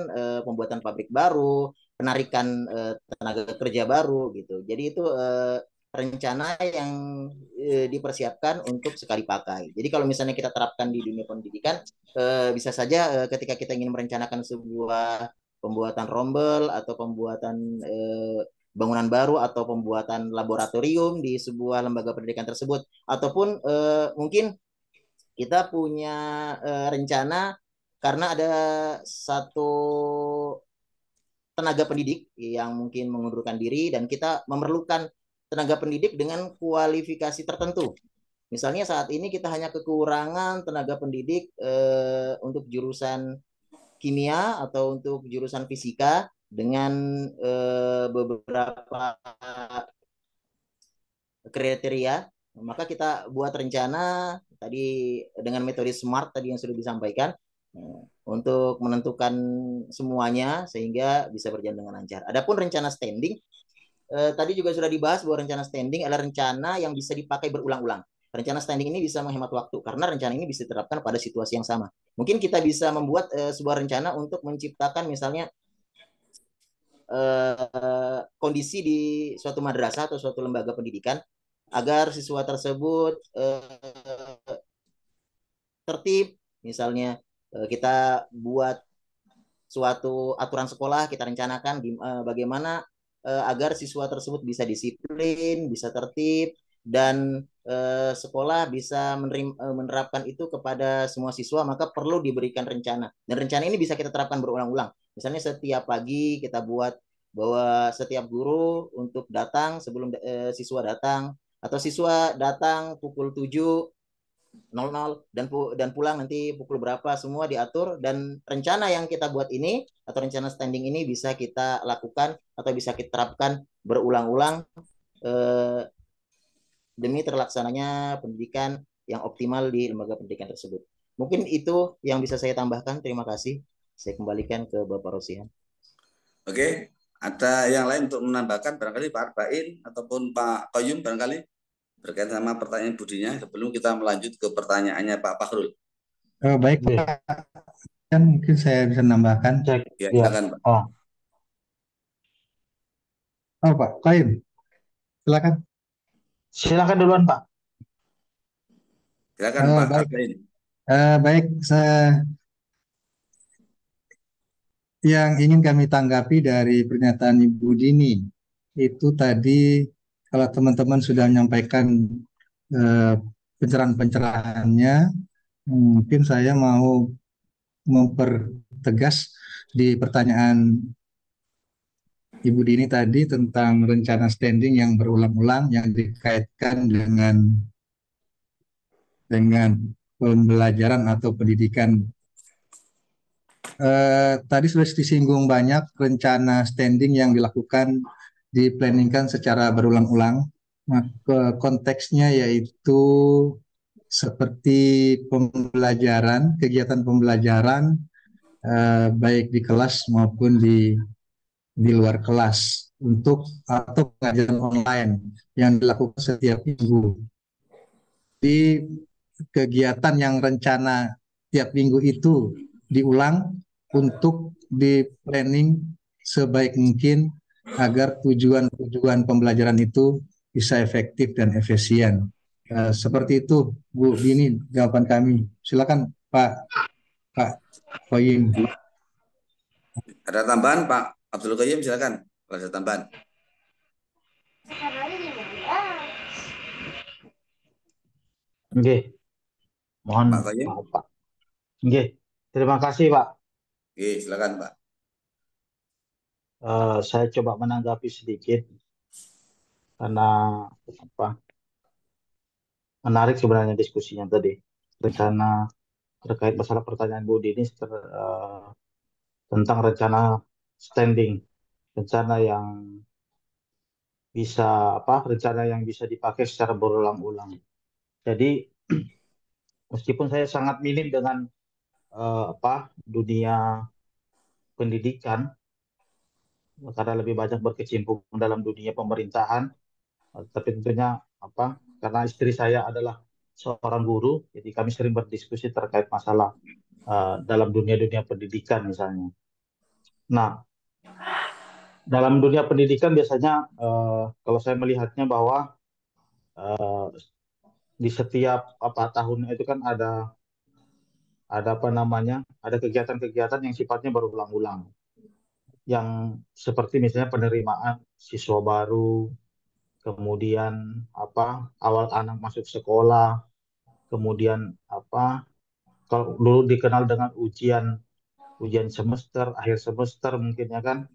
pembuatan pabrik baru, penarikan tenaga kerja baru gitu. Jadi itu rencana yang dipersiapkan untuk sekali pakai. Jadi kalau misalnya kita terapkan di dunia pendidikan, bisa saja ketika kita ingin merencanakan sebuah pembuatan rombel atau pembuatan bangunan baru atau pembuatan laboratorium di sebuah lembaga pendidikan tersebut, ataupun mungkin kita punya rencana karena ada satu tenaga pendidik yang mungkin mengundurkan diri dan kita memerlukan tenaga pendidik dengan kualifikasi tertentu. Misalnya saat ini kita hanya kekurangan tenaga pendidik untuk jurusan kimia atau untuk jurusan fisika dengan beberapa kriteria, maka kita buat rencana tadi dengan metode SMART tadi yang sudah disampaikan untuk menentukan semuanya sehingga bisa berjalan dengan lancar. Adapun rencana standing, tadi juga sudah dibahas bahwa rencana standing adalah rencana yang bisa dipakai berulang-ulang. Rencana standing ini bisa menghemat waktu karena rencana ini bisa diterapkan pada situasi yang sama. Mungkin kita bisa membuat sebuah rencana untuk menciptakan misalnya kondisi di suatu madrasah atau suatu lembaga pendidikan agar siswa tersebut tertib. Misalnya kita buat suatu aturan sekolah, kita rencanakan bagaimana agar siswa tersebut bisa disiplin, bisa tertib, dan sekolah bisa menerapkan itu kepada semua siswa, maka perlu diberikan rencana. Dan rencana ini bisa kita terapkan berulang-ulang. Misalnya setiap pagi kita buat bahwa setiap guru untuk datang sebelum siswa datang, atau siswa datang pukul 7.00 dan pulang nanti pukul berapa, semua diatur. Dan rencana yang kita buat ini atau rencana standing ini bisa kita lakukan atau bisa kita terapkan berulang-ulang demi terlaksananya pendidikan yang optimal di lembaga pendidikan tersebut. Mungkin itu yang bisa saya tambahkan. Terima kasih. Saya kembalikan ke Bapak Rosihan. Oke, ada yang lain untuk menambahkan barangkali Pak Arbain ataupun Pak Qayyum barangkali berkaitan sama pertanyaan Budinya sebelum kita melanjut ke pertanyaannya Pak Fakhrul. Baik Pak, kan mungkin saya bisa menambahkan. Ya, silakan Pak. Oh Pak Qayyum, silakan. Silakan duluan Pak. Silakan Pak Arbain. Baik, yang ingin kami tanggapi dari pernyataan Ibu Dini itu tadi, kalau teman-teman sudah menyampaikan pencerahan-pencerahannya, Mungkin saya mau mempertegas di pertanyaan Ibu Dini tadi tentang rencana standing yang berulang-ulang yang dikaitkan dengan pembelajaran atau pendidikan. Tadi sudah disinggung banyak rencana standing yang dilakukan, diplanningkan secara berulang-ulang. Nah, konteksnya yaitu seperti pembelajaran, kegiatan pembelajaran baik di kelas maupun di luar kelas atau pengajaran online yang dilakukan setiap minggu. Di kegiatan yang rencana tiap minggu itu diulang untuk di planning sebaik mungkin agar tujuan pembelajaran itu bisa efektif dan efisien. Seperti itu, Bu Dini, jawaban kami. Silakan Pak Qayyim. Ada tambahan Pak Abdul Qayyim, silakan. Ada tambahan. Oke. Mohon Pak Qayyim. maaf, Pak. Oke. Terima kasih, Pak. Oke, silakan Pak. Saya coba menanggapi sedikit karena menarik sebenarnya diskusinya tadi. Rencana terkait masalah pertanyaan Bu Dini tentang rencana standing, rencana yang bisa dipakai secara berulang-ulang. Jadi meskipun saya sangat minim dengan dunia pendidikan, karena lebih banyak berkecimpung dalam dunia pemerintahan, tapi tentunya karena istri saya adalah seorang guru, jadi kami sering berdiskusi terkait masalah dalam dunia pendidikan misalnya. Nah, dalam dunia pendidikan biasanya kalau saya melihatnya bahwa di setiap tahun itu kan ada kegiatan-kegiatan yang sifatnya berulang-ulang, yang seperti misalnya penerimaan siswa baru, kemudian awal anak masuk sekolah, kemudian kalau dulu dikenal dengan ujian semester, akhir semester mungkin ya kan.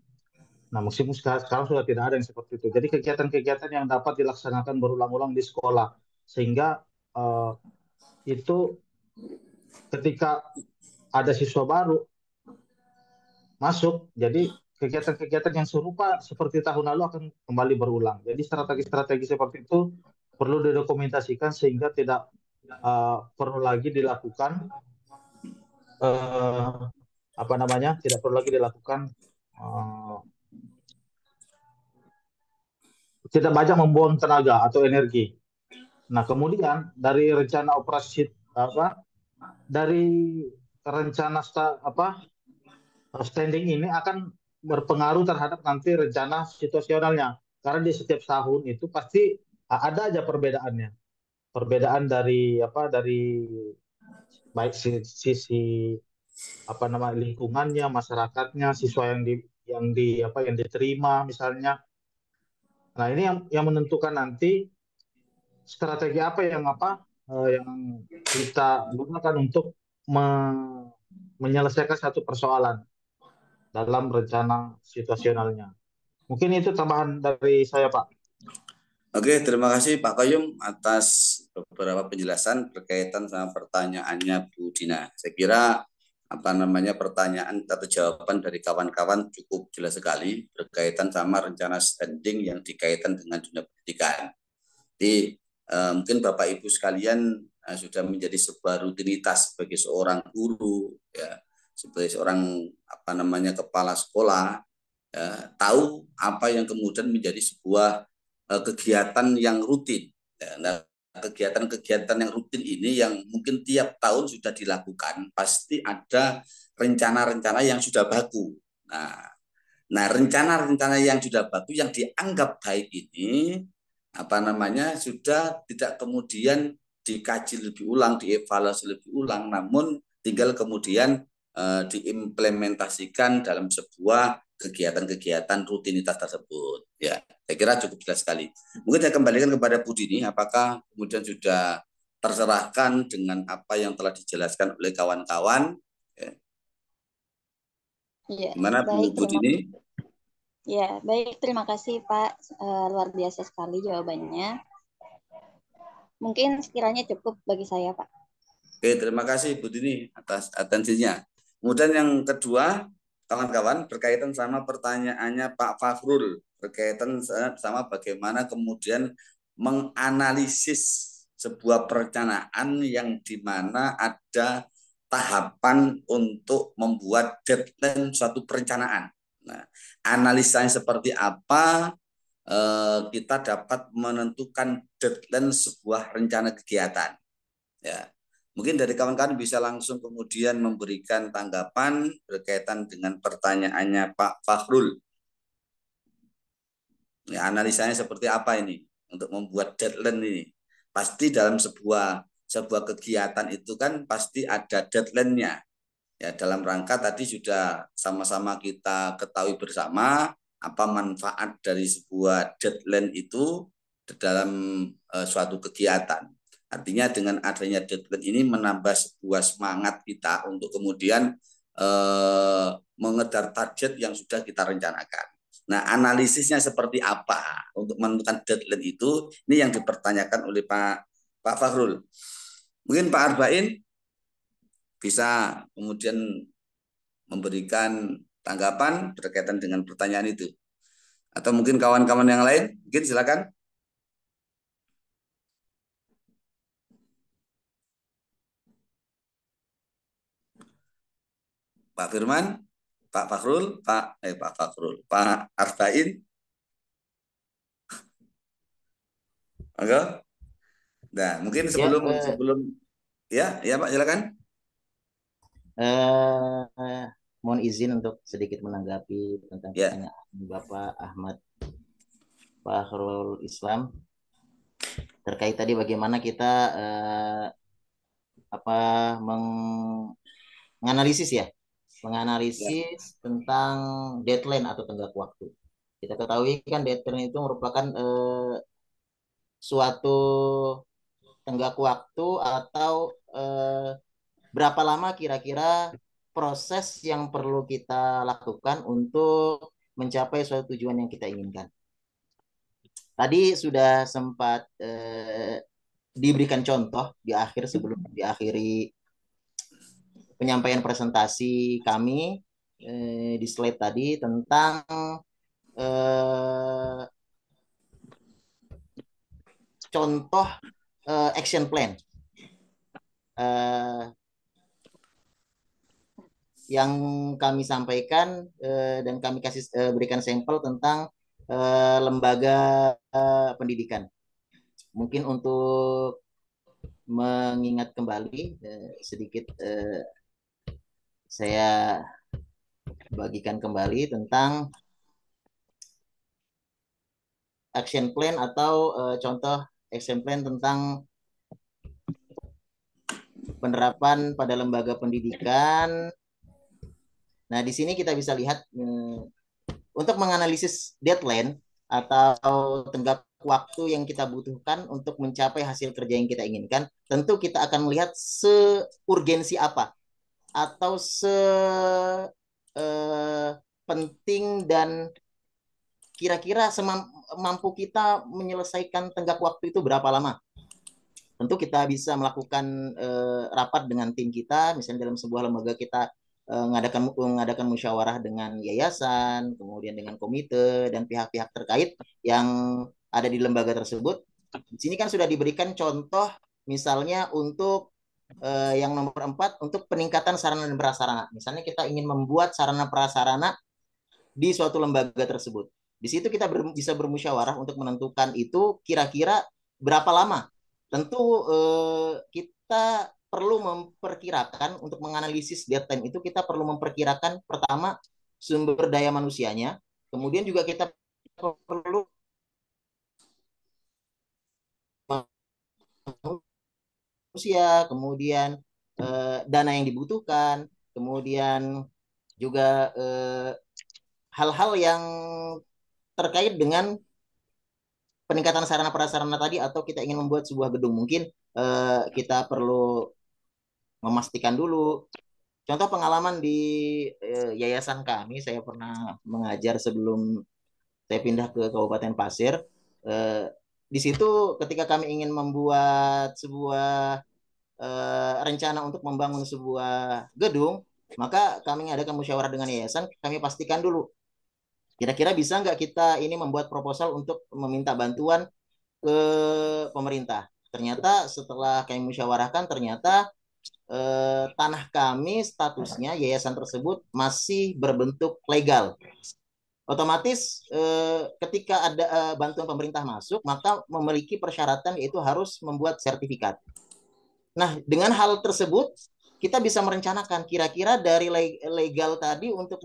Nah, meskipun sekarang sudah tidak ada yang seperti itu. Jadi kegiatan-kegiatan yang dapat dilaksanakan berulang-ulang di sekolah, sehingga itu ketika ada siswa baru masuk, jadi kegiatan-kegiatan yang serupa seperti tahun lalu akan kembali berulang. Jadi strategi-strategi seperti itu perlu didokumentasikan sehingga tidak perlu lagi dilakukan tidak perlu lagi dilakukan tidak banyak membuang tenaga atau energi. Nah, kemudian dari rencana operasi dari rencana standing ini akan berpengaruh terhadap nanti rencana situasionalnya. Karena di setiap tahun itu pasti ada aja perbedaannya. Perbedaan dari baik sisi lingkungannya, masyarakatnya, siswa yang diterima misalnya. Nah, ini yang menentukan nanti strategi apa yang kita gunakan untuk menyelesaikan satu persoalan dalam rencana situasionalnya. Mungkin itu tambahan dari saya, Pak. Oke, terima kasih Pak Qayyum atas beberapa penjelasan berkaitan sama pertanyaannya Bu Dina. Saya kira pertanyaan atau jawaban dari kawan-kawan cukup jelas sekali berkaitan sama rencana standing yang dikaitkan dengan dunia pendidikan. Jadi mungkin Bapak Ibu sekalian sudah menjadi sebuah rutinitas sebagai seorang guru, ya, sebagai seorang kepala sekolah, ya, tahu apa yang kemudian menjadi sebuah kegiatan yang rutin. Nah, kegiatan-kegiatan yang rutin ini yang mungkin tiap tahun sudah dilakukan, pasti ada rencana-rencana yang sudah baku. Nah, rencana-rencana yang sudah baku yang dianggap baik ini sudah tidak kemudian dikaji lebih ulang, dievaluasi lebih ulang, namun tinggal kemudian diimplementasikan dalam sebuah kegiatan-kegiatan rutinitas tersebut. Ya, saya kira cukup jelas sekali. Mungkin saya kembalikan kepada Bu Dini, apakah kemudian sudah tercerahkan dengan apa yang telah dijelaskan oleh kawan-kawan. Ya, gimana Bu Dini? Ya, baik. Terima kasih Pak. Luar biasa sekali jawabannya. Mungkin sekiranya cukup bagi saya, Pak. Oke, terima kasih Bu Dini atas atensinya. Kemudian yang kedua, kawan-kawan, berkaitan sama pertanyaannya Pak Fakhrul, berkaitan sama bagaimana kemudian menganalisis sebuah perencanaan yang di mana ada tahapan untuk membuat deadline suatu perencanaan. Nah, analisanya seperti apa, kita dapat menentukan deadline sebuah rencana kegiatan. Ya, mungkin dari kawan-kawan bisa langsung kemudian memberikan tanggapan berkaitan dengan pertanyaannya Pak Fakhrul. Ya, analisanya seperti apa ini untuk membuat deadline ini? Pasti dalam sebuah kegiatan itu kan pasti ada deadline-nya. Ya, dalam rangka tadi sudah sama-sama kita ketahui bersama apa manfaat dari sebuah deadline itu dalam suatu kegiatan. Artinya dengan adanya deadline ini menambah sebuah semangat kita untuk kemudian mengejar target yang sudah kita rencanakan. Nah, analisisnya seperti apa untuk menentukan deadline itu? Ini yang dipertanyakan oleh Pak Fakhrul. Mungkin Pak Arba'in bisa kemudian memberikan tanggapan berkaitan dengan pertanyaan itu. Atau mungkin kawan-kawan yang lain, mungkin silakan. Pak Firman, Pak Fakhrul, Pak Arba'in. Oke. Nah, mungkin sebelum ya Pak, silakan. Mohon izin untuk sedikit menanggapi tentang pertanyaan Bapak Ahmad Fakhrul Islam terkait tadi bagaimana kita menganalisis tentang deadline atau tenggat waktu. Kita ketahui kan deadline itu merupakan suatu tenggat waktu atau berapa lama kira-kira proses yang perlu kita lakukan untuk mencapai suatu tujuan yang kita inginkan. Tadi sudah sempat diberikan contoh di akhir sebelum diakhiri penyampaian presentasi kami di slide tadi tentang contoh action plan yang kami sampaikan dan kami berikan sampel tentang lembaga pendidikan. Mungkin untuk mengingat kembali sedikit saya bagikan kembali tentang action plan atau contoh action plan tentang penerapan pada lembaga pendidikan. Nah, di sini kita bisa lihat untuk menganalisis deadline atau tenggat waktu yang kita butuhkan untuk mencapai hasil kerja yang kita inginkan, tentu kita akan melihat seurgensi apa atau penting dan kira-kira mampu kita menyelesaikan tenggat waktu itu berapa lama. Tentu kita bisa melakukan rapat dengan tim kita, misalnya dalam sebuah lembaga kita mengadakan musyawarah dengan yayasan, kemudian dengan komite dan pihak-pihak terkait yang ada di lembaga tersebut. Di sini kan sudah diberikan contoh misalnya untuk yang nomor 4 untuk peningkatan sarana dan prasarana. Misalnya kita ingin membuat sarana prasarana di suatu lembaga tersebut. Di situ kita bisa bermusyawarah untuk menentukan itu kira-kira berapa lama. Tentu kita perlu memperkirakan untuk menganalisis deadline itu kita perlu memperkirakan pertama sumber daya manusianya, kemudian juga kita perlu manusia, kemudian dana yang dibutuhkan, kemudian juga hal-hal yang terkait dengan peningkatan sarana prasarana tadi, atau kita ingin membuat sebuah gedung, mungkin kita perlu memastikan dulu. Contoh pengalaman di yayasan kami, saya pernah mengajar sebelum saya pindah ke Kabupaten Pasir. Di situ ketika kami ingin membuat sebuah rencana untuk membangun sebuah gedung, maka kami adakan musyawarah dengan yayasan. Kami pastikan dulu kira-kira bisa nggak kita ini membuat proposal untuk meminta bantuan ke pemerintah. Ternyata setelah kami musyawarahkan, ternyata tanah kami statusnya yayasan tersebut masih berbentuk legal. Otomatis ketika ada bantuan pemerintah masuk, maka memiliki persyaratan, yaitu harus membuat sertifikat. Nah, dengan hal tersebut kita bisa merencanakan kira-kira dari legal tadi untuk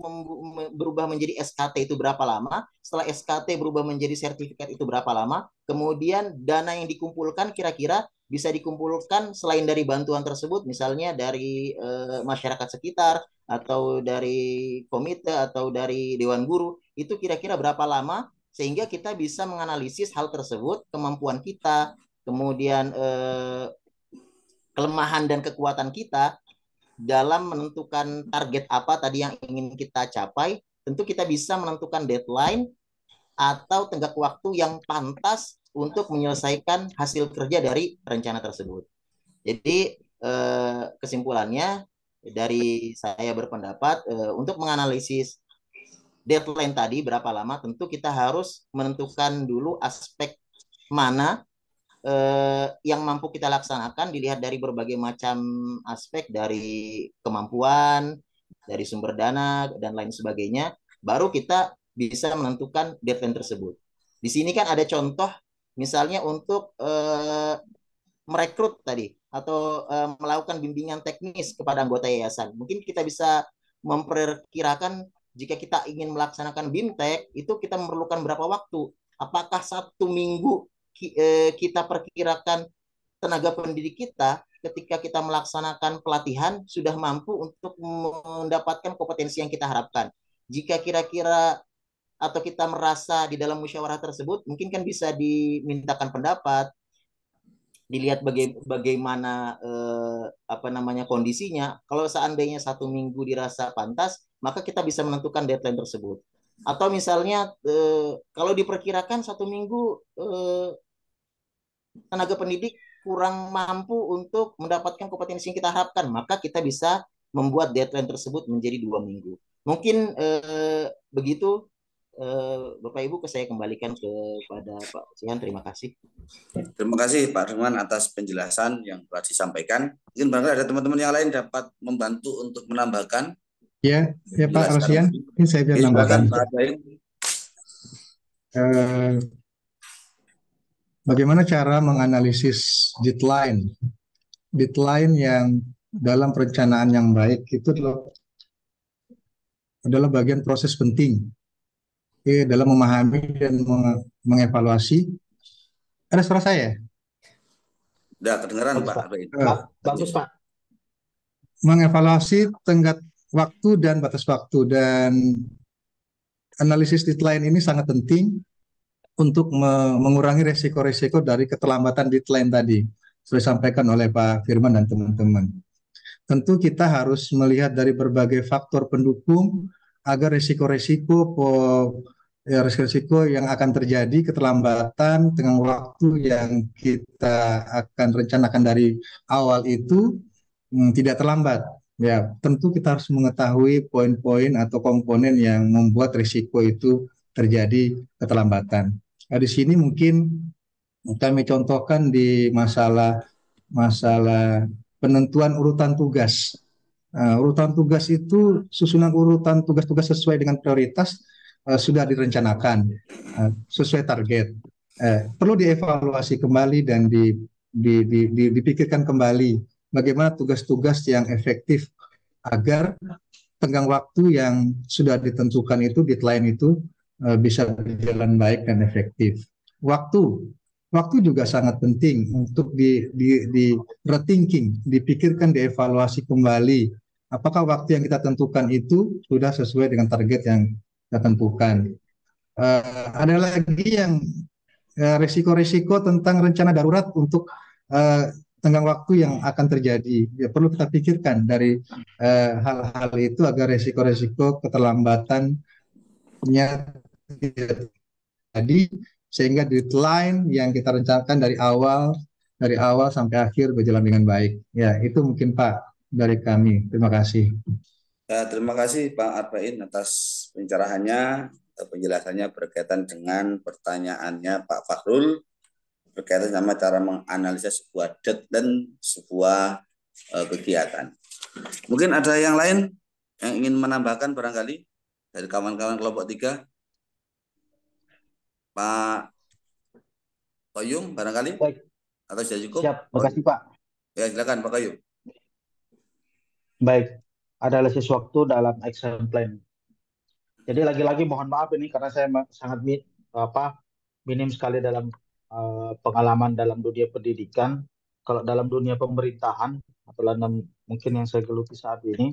berubah menjadi SKT itu berapa lama, setelah SKT berubah menjadi sertifikat itu berapa lama, kemudian dana yang dikumpulkan kira-kira bisa dikumpulkan selain dari bantuan tersebut, misalnya dari masyarakat sekitar, atau dari komite, atau dari Dewan Guru, itu kira-kira berapa lama, sehingga kita bisa menganalisis hal tersebut, kemampuan kita, kemudian kelemahan dan kekuatan kita dalam menentukan target apa tadi yang ingin kita capai. Tentu kita bisa menentukan deadline atau tenggat waktu yang pantas untuk menyelesaikan hasil kerja dari rencana tersebut. Jadi kesimpulannya dari saya berpendapat, untuk menganalisis deadline tadi berapa lama, tentu kita harus menentukan dulu aspek mana yang mampu kita laksanakan, dilihat dari berbagai macam aspek, dari kemampuan, dari sumber dana, dan lain sebagainya, baru kita bisa menentukan deadline tersebut. Di sini kan ada contoh, misalnya untuk merekrut tadi, atau melakukan bimbingan teknis kepada anggota yayasan. Mungkin kita bisa memperkirakan jika kita ingin melaksanakan BIMTEK, itu kita memerlukan berapa waktu. Apakah 1 minggu kita perkirakan tenaga pendidik kita ketika kita melaksanakan pelatihan sudah mampu untuk mendapatkan kompetensi yang kita harapkan. Jika kira-kira atau kita merasa di dalam musyawarah tersebut, mungkin kan bisa dimintakan pendapat, dilihat bagaimana kondisinya. Kalau seandainya 1 minggu dirasa pantas, maka kita bisa menentukan deadline tersebut. Atau misalnya kalau diperkirakan 1 minggu tenaga pendidik kurang mampu untuk mendapatkan kompetensi yang kita harapkan, maka kita bisa membuat deadline tersebut menjadi 2 minggu. Mungkin begitu, Bapak Ibu, saya kembalikan kepada Pak Sihan. Terima kasih. Terima kasih Pak Firman atas penjelasan yang telah disampaikan. Mungkin barangkali ada teman-teman yang lain dapat membantu untuk menambahkan. Ya Pak Rosian, ini saya biar menambahkan. Bagaimana cara menganalisis deadline yang dalam perencanaan yang baik itu adalah bagian proses penting dalam memahami dan mengevaluasi. Ada suara saya? Sudah kedengaran Pak. Bagus Pak. Mengevaluasi tenggat waktu dan batas waktu, dan analisis deadline ini sangat penting untuk mengurangi resiko-resiko dari keterlambatan deadline tadi, sudah disampaikan oleh Pak Firman dan teman-teman. Tentu kita harus melihat dari berbagai faktor pendukung agar resiko-resiko yang akan terjadi, keterlambatan dengan waktu yang kita akan rencanakan dari awal itu tidak terlambat. Ya, tentu kita harus mengetahui poin-poin atau komponen yang membuat risiko itu terjadi keterlambatan. Nah, di sini mungkin kami contohkan di masalah penentuan urutan tugas. Urutan tugas itu, susunan urutan tugas-tugas sesuai dengan prioritas sudah direncanakan sesuai target. Perlu dievaluasi kembali dan dipikirkan kembali bagaimana tugas-tugas yang efektif agar tenggang waktu yang sudah ditentukan itu, deadline itu, bisa berjalan baik dan efektif. Waktu juga sangat penting untuk di rethinking, dipikirkan, dievaluasi kembali. Apakah waktu yang kita tentukan itu sudah sesuai dengan target yang kita tentukan? Ada lagi risiko-risiko tentang rencana darurat untuk tenggang waktu yang akan terjadi. Ya, perlu kita pikirkan dari hal-hal itu agar risiko-risiko keterlambatannya jadi sehingga deadline yang kita rencanakan dari awal sampai akhir berjalan dengan baik. Ya, itu mungkin Pak dari kami. Terima kasih. Terima kasih Pak Arba'in atas pencerahannya, penjelasannya berkaitan dengan pertanyaannya Pak Fakhrul berkaitan sama cara menganalisa sebuah dan sebuah kegiatan. Mungkin ada yang lain yang ingin menambahkan barangkali dari kawan-kawan kelompok 3? Pak Qayyum barangkali? Baik. Atau sudah cukup? Siap, makasih Pak. Ya, silakan Pak Qayyum. Baik, analisis waktu dalam action plan. Jadi lagi-lagi mohon maaf ini karena saya sangat minim sekali dalam pengalaman dalam dunia pendidikan. Kalau dalam dunia pemerintahan atau dalam mungkin yang saya geluti saat ini,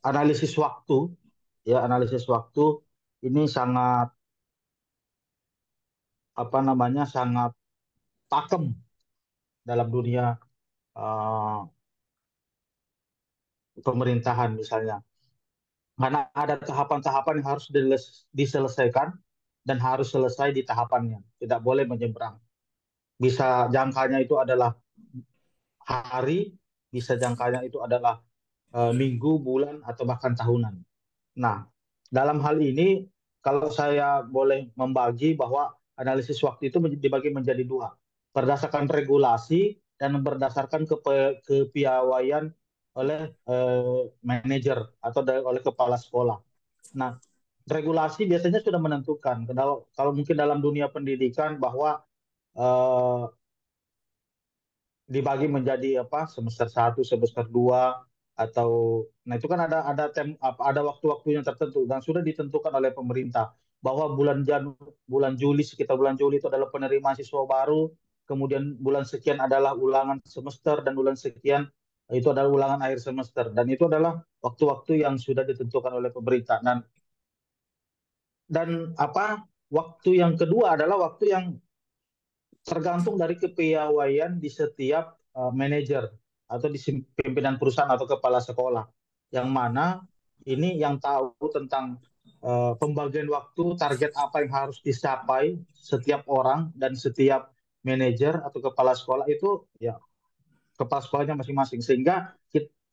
analisis waktu ini sangat sangat pakem dalam dunia pemerintahan misalnya. Karena ada tahapan-tahapan yang harus diselesaikan dan harus selesai di tahapannya. Tidak boleh menyeberang. Bisa jangkanya itu adalah hari, bisa jangkanya itu adalah minggu, bulan, atau bahkan tahunan. Nah, dalam hal ini, kalau saya boleh membagi bahwa analisis waktu itu dibagi menjadi dua. Berdasarkan regulasi dan berdasarkan kepiawaian oleh manajer atau oleh kepala sekolah. Nah, regulasi biasanya sudah menentukan. Kalau mungkin dalam dunia pendidikan bahwa dibagi menjadi semester 1, semester 2 atau nah itu kan ada waktu-waktunya tertentu dan sudah ditentukan oleh pemerintah bahwa bulan Juli sekitar bulan Juli itu adalah penerimaan siswa baru, kemudian bulan sekian adalah ulangan semester dan bulan sekian itu adalah ulangan akhir semester dan itu adalah waktu-waktu yang sudah ditentukan oleh pemerintah. Dan waktu yang kedua adalah waktu yang tergantung dari kepiawaian di setiap manajer atau di pimpinan perusahaan atau kepala sekolah, yang mana ini yang tahu tentang pembagian waktu, target apa yang harus dicapai setiap orang dan setiap manajer atau kepala sekolah itu ya kepala sekolahnya masing-masing, sehingga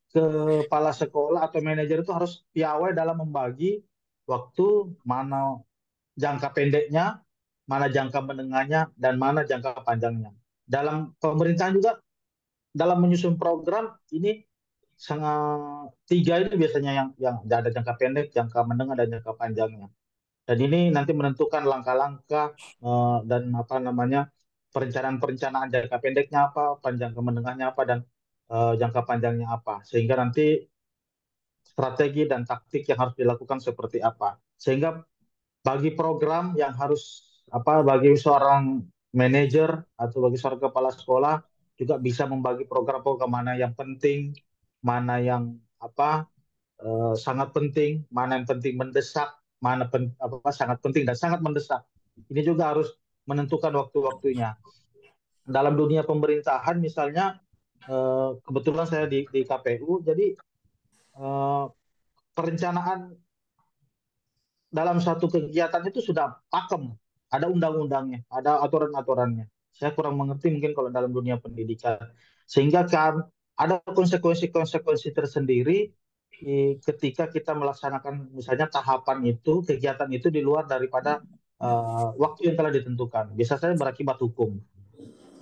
kepala sekolah atau manajer itu harus piawai dalam membagi waktu, mana jangka pendeknya, mana jangka menengahnya, dan mana jangka panjangnya. Dalam pemerintahan juga, dalam menyusun program, ini sangat tiga ini biasanya yang ada jangka pendek, jangka menengah, dan jangka panjangnya. Dan ini nanti menentukan langkah-langkah dan perencanaan jangka pendeknya apa, jangka menengahnya apa, dan jangka panjangnya apa. Sehingga nanti strategi dan taktik yang harus dilakukan seperti apa. Sehingga bagi program yang harus bagi seorang manajer atau bagi seorang kepala sekolah juga bisa membagi program-program mana yang penting, mana yang sangat penting, mana yang penting mendesak, mana sangat penting dan sangat mendesak. Ini juga harus menentukan waktu-waktunya. Dalam dunia pemerintahan misalnya, kebetulan saya di KPU, jadi perencanaan dalam satu kegiatan itu sudah pakem, ada undang-undangnya, ada aturan-aturannya. Saya kurang mengerti mungkin kalau dalam dunia pendidikan, sehingga kan ada konsekuensi-konsekuensi tersendiri ketika kita melaksanakan misalnya tahapan itu, kegiatan itu di luar daripada waktu yang telah ditentukan. Bisa saja berakibat hukum.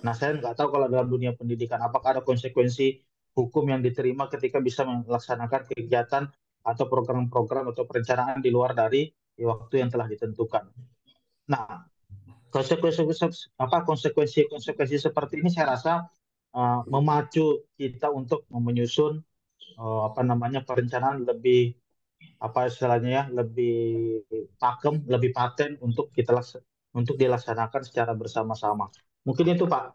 Nah, saya nggak tahu kalau dalam dunia pendidikan apakah ada konsekuensi hukum yang diterima ketika bisa melaksanakan kegiatan atau program-program atau perencanaan di luar dari waktu yang telah ditentukan. Nah, konsekuensi seperti ini saya rasa memacu kita untuk menyusun perencanaan lebih lebih pakem, lebih paten untuk dilaksanakan secara bersama-sama. Mungkin itu Pak.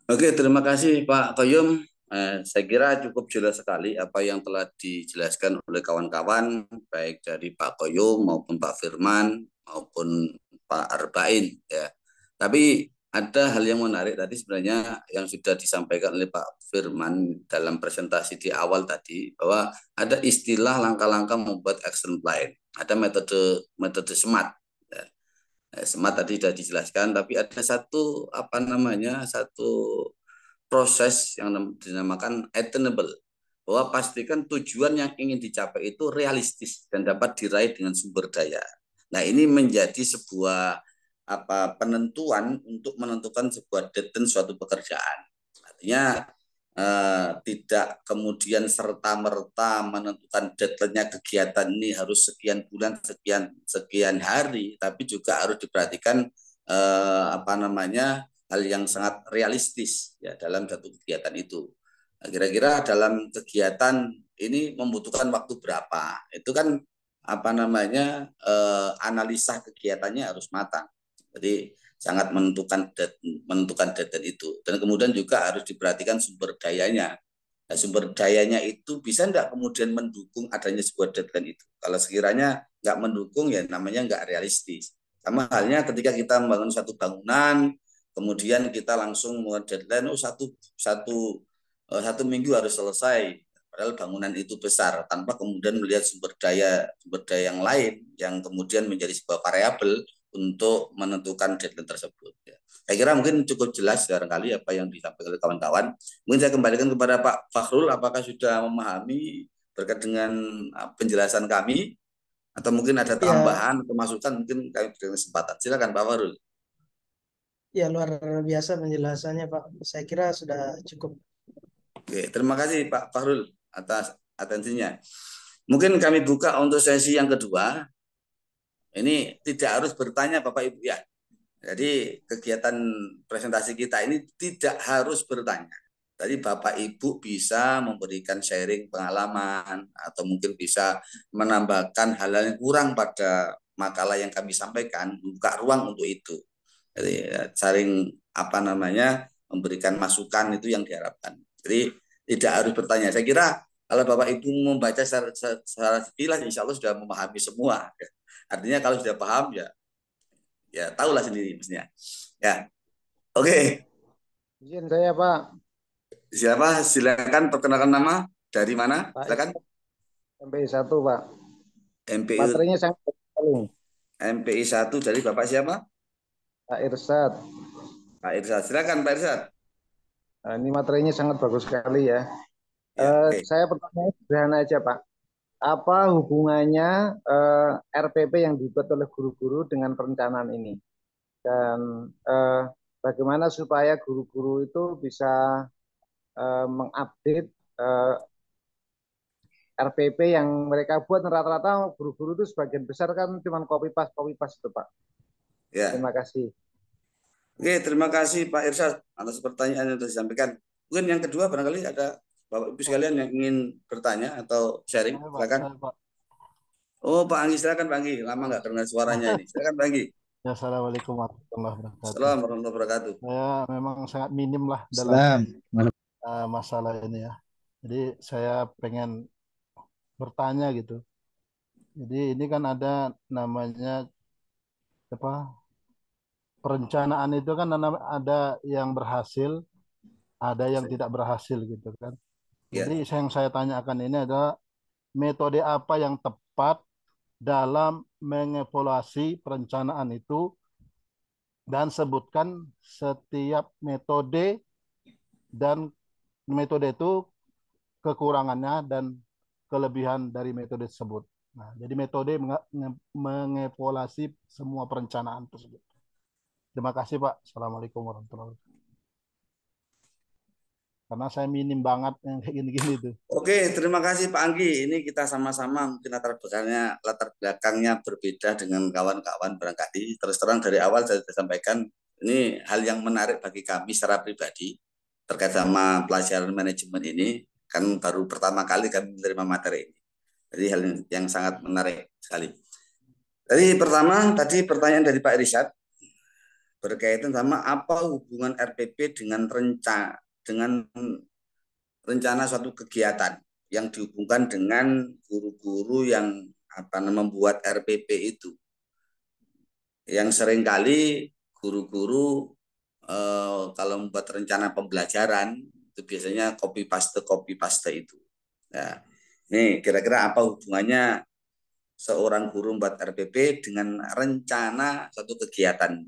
Oke, terima kasih Pak Qayyum Saya kira cukup jelas sekali apa yang telah dijelaskan oleh kawan-kawan, baik dari Pak Koyum maupun Pak Firman maupun Pak Arba'in. Ya. Tapi ada hal yang menarik tadi sebenarnya yang sudah disampaikan oleh Pak Firman dalam presentasi di awal tadi, bahwa ada istilah langkah-langkah membuat action plan. Ada metode SMART. Ya. SMART tadi sudah dijelaskan, tapi ada satu proses yang dinamakan attainable, bahwa pastikan tujuan yang ingin dicapai itu realistis dan dapat diraih dengan sumber daya. Nah, ini menjadi sebuah penentuan untuk menentukan sebuah deadline suatu pekerjaan. Artinya tidak kemudian serta-merta menentukan deadline-nya kegiatan ini harus sekian bulan, sekian hari, tapi juga harus diperhatikan hal yang sangat realistis ya dalam satu kegiatan itu. Nah, kira-kira dalam kegiatan ini membutuhkan waktu berapa? Itu kan analisa kegiatannya harus matang. Jadi sangat menentukan deadline itu. Dan kemudian juga harus diperhatikan sumber dayanya. Nah, sumber dayanya itu bisa enggak kemudian mendukung adanya sebuah deadline itu. Kalau sekiranya enggak mendukung, ya namanya enggak realistis. Sama halnya ketika kita membangun satu bangunan, kemudian kita langsung membuat deadline, satu minggu harus selesai. Padahal bangunan itu besar, tanpa kemudian melihat sumber daya yang lain yang kemudian menjadi sebuah variabel untuk menentukan deadline tersebut. Saya kira mungkin cukup jelas barangkali apa yang disampaikan oleh kawan-kawan. Mungkin saya kembalikan kepada Pak Fakhrul, apakah sudah memahami berkait dengan penjelasan kami, atau mungkin ada tambahan atau masukan, mungkin kami berikan kesempatan. Silakan Pak Fakhrul. Ya, luar biasa penjelasannya Pak. Saya kira sudah cukup. Oke, terima kasih Pak Fakhrul atas atensinya. Mungkin kami buka untuk sesi yang kedua. Ini tidak harus bertanya Bapak Ibu ya. Jadi kegiatan presentasi kita ini tidak harus bertanya. Tadi Bapak Ibu bisa memberikan sharing pengalaman atau mungkin bisa menambahkan hal-hal yang kurang pada makalah yang kami sampaikan, membuka ruang untuk itu. Jadi saling memberikan masukan itu yang diharapkan. Jadi tidak harus bertanya. Saya kira kalau Bapak Ibu membaca secara sekilas, insya Allah sudah memahami semua. Artinya kalau sudah paham ya tahulah sendiri mestinya. Ya, oke. Izin saya Pak. Siapa? Silakan perkenalkan nama. Dari mana? Silakan. MPI 1 Pak. MPI. Materinya sangat sekali. MPI 1 dari Bapak siapa? Pak Irsad. Pak Irsad, silakan Pak Irsad. Nah, ini materinya sangat bagus sekali ya. Saya pertanyaan sederhana aja Pak. Apa hubungannya RPP yang dibuat oleh guru-guru dengan perencanaan ini? Dan bagaimana supaya guru-guru itu bisa mengupdate RPP yang mereka buat? Rata-rata guru-guru itu sebagian besar kan cuma copy paste itu Pak. Ya. Terima kasih. Oke, terima kasih Pak Irsad atas pertanyaan yang sudah disampaikan. Mungkin yang kedua barangkali ada Bapak Ibu sekalian yang ingin bertanya atau sharing, silakan. Oh, Pak Anggi, silakan Pak Anggi. Lama nggak dengar suaranya ini. Silakan Pak Anggi. Ya, assalamualaikum warahmatullahi wabarakatuh. Assalamualaikum warahmatullahi wabarakatuh. Saya memang sangat minim lah dalam masalah ini ya. Jadi saya pengen bertanya gitu. Jadi ini kan ada namanya perencanaan itu kan ada yang berhasil, ada yang tidak berhasil gitu kan. Jadi yang saya tanyakan ini adalah metode apa yang tepat dalam mengevaluasi perencanaan itu, dan sebutkan setiap metode dan metode itu kekurangannya dan kelebihan dari metode tersebut. Nah, jadi metode mengevaluasi semua perencanaan tersebut. Terima kasih Pak. Assalamualaikum warahmatullahi wabarakatuh. Karena saya minim banget yang kayak gini-gini itu. Oke, terima kasih Pak Anggi. Ini kita sama-sama mungkin latar belakangnya berbeda dengan kawan-kawan barangkali. Terus terang dari awal saya sampaikan, ini hal yang menarik bagi kami secara pribadi terkait sama pelajaran manajemen ini. Kan baru pertama kali kami menerima materi ini. Jadi hal yang sangat menarik sekali. Jadi pertama, tadi pertanyaan dari Pak Irsad berkaitan sama apa hubungan RPP dengan rencana suatu kegiatan yang dihubungkan dengan guru-guru yang membuat RPP itu. Yang seringkali guru-guru kalau membuat rencana pembelajaran itu biasanya copy paste itu. Nah, ini kira-kira apa hubungannya seorang guru membuat RPP dengan rencana suatu kegiatan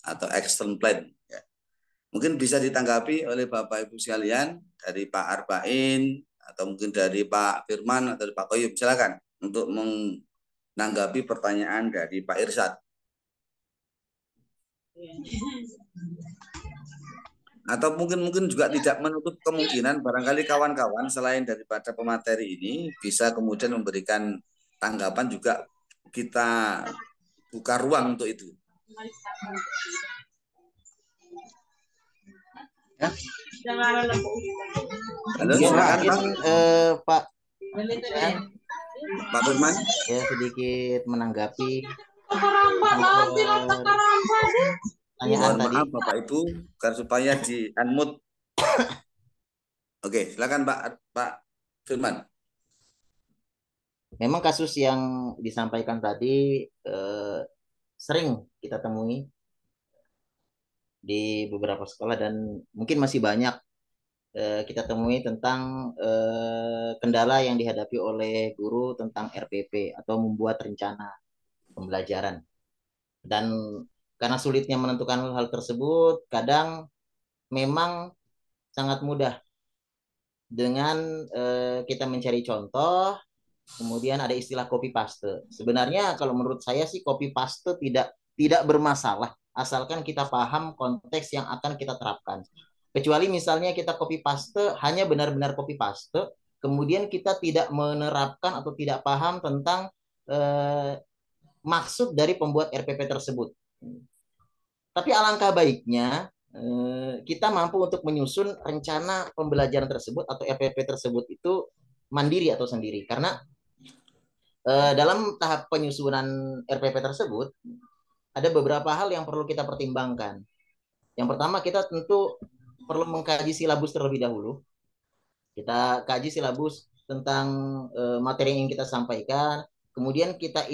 atau action plan? Ya. Mungkin bisa ditanggapi oleh Bapak Ibu sekalian dari Pak Arba'in atau mungkin dari Pak Firman atau dari Pak Qoyum. Silakan untuk menanggapi pertanyaan dari Pak Irsyad. Atau mungkin juga tidak menutup kemungkinan barangkali kawan-kawan selain daripada pemateri ini bisa kemudian memberikan tanggapan juga, kita buka ruang untuk itu. Ya. Halo, silakan Pak. Pak Firman. Ya, sedikit menanggapi Mohon maaf Bapak Ibu, karena supaya di unmute. Oke, silakan Pak Firman. Memang kasus yang disampaikan tadi sering kita temui di beberapa sekolah dan mungkin masih banyak kita temui tentang kendala yang dihadapi oleh guru tentang RPP atau membuat rencana pembelajaran. Dan karena sulitnya menentukan hal tersebut, kadang memang sangat mudah dengan kita mencari contoh, kemudian ada istilah copy paste. Sebenarnya kalau menurut saya sih copy paste tidak bermasalah, asalkan kita paham konteks yang akan kita terapkan. Kecuali misalnya kita copy paste, hanya benar-benar copy paste, kemudian kita tidak menerapkan atau tidak paham tentang maksud dari pembuat RPP tersebut. Tapi alangkah baiknya kita mampu untuk menyusun rencana pembelajaran tersebut atau RPP tersebut itu mandiri atau sendiri. Karena dalam tahap penyusunan RPP tersebut ada beberapa hal yang perlu kita pertimbangkan. Yang pertama, kita tentu perlu mengkaji silabus terlebih dahulu. Kita kaji silabus tentang materi yang ingin kita sampaikan, kemudian kita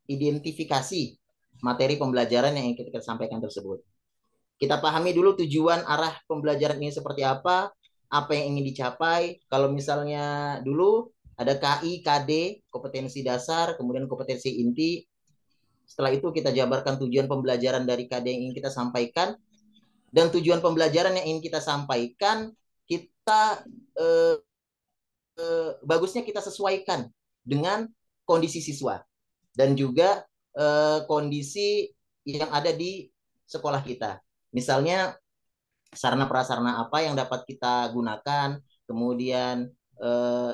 identifikasi materi pembelajaran yang ingin kita sampaikan tersebut. Kita pahami dulu tujuan arah pembelajaran ini seperti apa yang ingin dicapai. Kalau misalnya dulu ada KI, KD, kompetensi dasar, kemudian kompetensi inti. Setelah itu kita jabarkan tujuan pembelajaran dari KD yang ingin kita sampaikan. Dan tujuan pembelajaran yang ingin kita sampaikan, kita bagusnya kita sesuaikan dengan kondisi siswa. Dan juga kondisi yang ada di sekolah kita. Misalnya sarana prasarana apa yang dapat kita gunakan, kemudian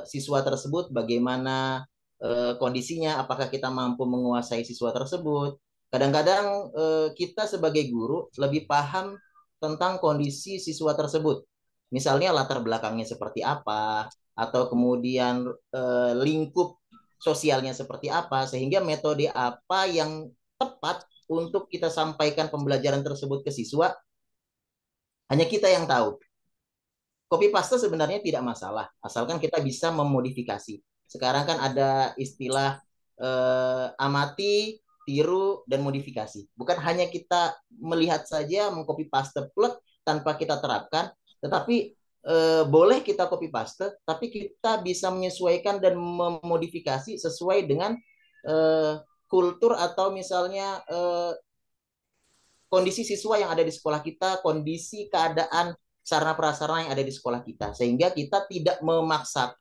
siswa tersebut bagaimana kondisinya, apakah kita mampu menguasai siswa tersebut. Kadang-kadang kita sebagai guru lebih paham tentang kondisi siswa tersebut. Misalnya latar belakangnya seperti apa, atau kemudian lingkup sosialnya seperti apa, sehingga metode apa yang tepat untuk kita sampaikan pembelajaran tersebut ke siswa, hanya kita yang tahu. Copy paste sebenarnya tidak masalah, asalkan kita bisa memodifikasi. Sekarang kan ada istilah amati, tiru, dan modifikasi. Bukan hanya kita melihat saja, mengcopy paste plek tanpa kita terapkan, tetapi boleh kita copy paste, tapi kita bisa menyesuaikan dan memodifikasi sesuai dengan kultur atau misalnya kondisi siswa yang ada di sekolah kita, kondisi keadaan sarana prasarana yang ada di sekolah kita, sehingga kita tidak memaksakan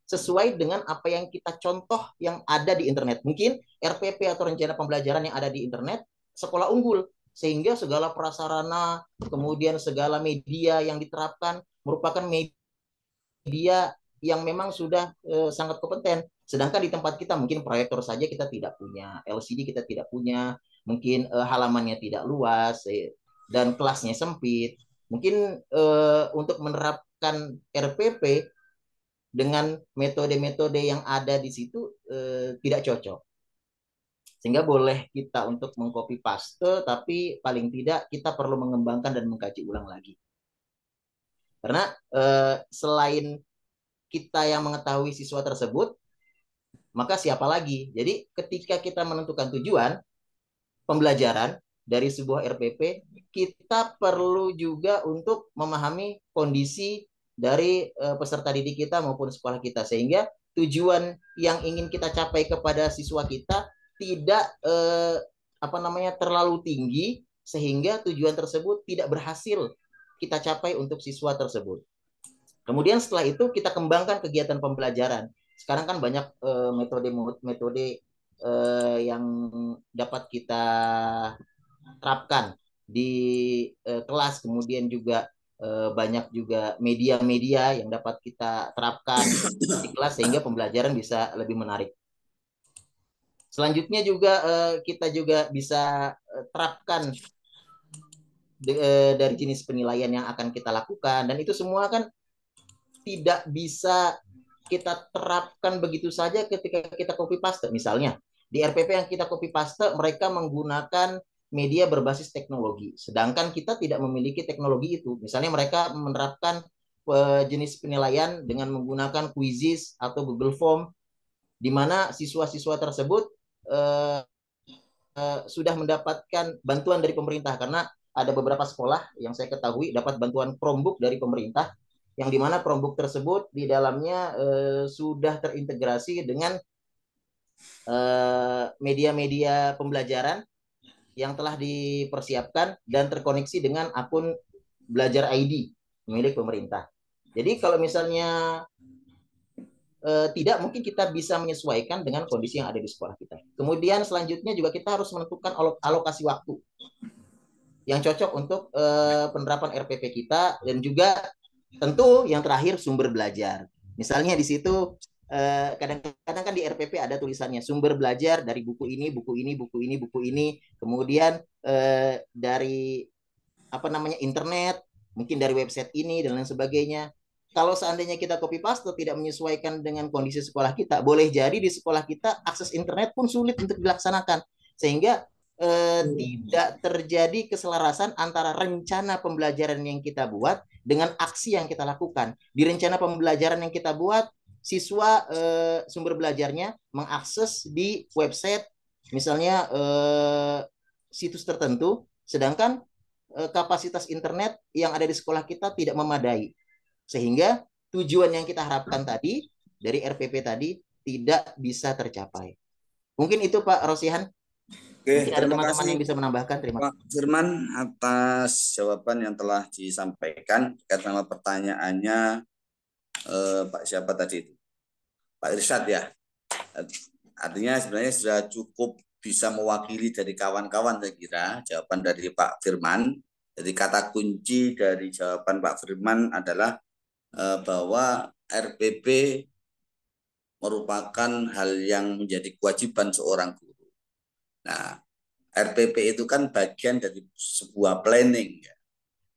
sesuai dengan apa yang kita contoh yang ada di internet. Mungkin RPP atau rencana pembelajaran yang ada di internet sekolah unggul, sehingga segala prasarana, kemudian segala media yang diterapkan merupakan media yang memang sudah sangat kompeten. Sedangkan di tempat kita mungkin proyektor saja kita tidak punya, LCD kita tidak punya, mungkin halamannya tidak luas, dan kelasnya sempit. Mungkin untuk menerapkan RPP dengan metode-metode yang ada di situ tidak cocok. Sehingga boleh kita untuk mengcopy paste, tapi paling tidak kita perlu mengembangkan dan mengkaji ulang lagi. Karena selain kita yang mengetahui siswa tersebut, maka siapa lagi? Jadi ketika kita menentukan tujuan pembelajaran dari sebuah RPP, kita perlu juga untuk memahami kondisi dari peserta didik kita maupun sekolah kita, sehingga tujuan yang ingin kita capai kepada siswa kita tidak terlalu tinggi, sehingga tujuan tersebut tidak berhasil kita capai untuk siswa tersebut. Kemudian setelah itu kita kembangkan kegiatan pembelajaran. Sekarang kan banyak metode-metode yang dapat kita terapkan di kelas, kemudian juga banyak juga media-media yang dapat kita terapkan di kelas sehingga pembelajaran bisa lebih menarik. Selanjutnya juga kita juga bisa terapkan dari jenis penilaian yang akan kita lakukan, dan itu semua kan tidak bisa kita terapkan begitu saja ketika kita copy paste. Misalnya di RPP yang kita copy paste, mereka menggunakan media berbasis teknologi, sedangkan kita tidak memiliki teknologi itu. Misalnya mereka menerapkan jenis penilaian dengan menggunakan quizzes atau Google Form, di mana siswa-siswa tersebut sudah mendapatkan bantuan dari pemerintah, karena ada beberapa sekolah yang saya ketahui dapat bantuan Chromebook dari pemerintah, yang dimana Chromebook tersebut di dalamnya sudah terintegrasi dengan media-media pembelajaran yang telah dipersiapkan dan terkoneksi dengan akun Belajar ID milik pemerintah. Jadi kalau misalnya tidak, mungkin kita bisa menyesuaikan dengan kondisi yang ada di sekolah kita. Kemudian selanjutnya juga kita harus menentukan alokasi waktu yang cocok untuk penerapan RPP kita, dan juga tentu yang terakhir sumber belajar. Misalnya di situ kadang-kadang kan di RPP ada tulisannya sumber belajar dari buku ini, buku ini, buku ini, buku ini. Kemudian dari internet, mungkin dari website ini dan lain sebagainya. Kalau seandainya kita copy paste tidak menyesuaikan dengan kondisi sekolah kita, boleh jadi di sekolah kita akses internet pun sulit untuk dilaksanakan, sehingga tidak terjadi keselarasan antara rencana pembelajaran yang kita buat dengan aksi yang kita lakukan. Di rencana pembelajaran yang kita buat, siswa sumber belajarnya mengakses di website, misalnya situs tertentu, sedangkan kapasitas internet yang ada di sekolah kita tidak memadai, sehingga tujuan yang kita harapkan tadi dari RPP tadi tidak bisa tercapai. Mungkin itu Pak Rosihan. Oke, ada teman-teman yang bisa menambahkan. Terima kasih Pak Firman atas jawaban yang telah disampaikan. Karena pertanyaannya Pak siapa tadi itu? Pak Irsyad ya. Artinya sebenarnya sudah cukup bisa mewakili dari kawan-kawan, saya kira jawaban dari Pak Firman. Jadi kata kunci dari jawaban Pak Firman adalah bahwa RPP merupakan hal yang menjadi kewajiban seorang guru. Nah, RPP itu kan bagian dari sebuah planning. Ya.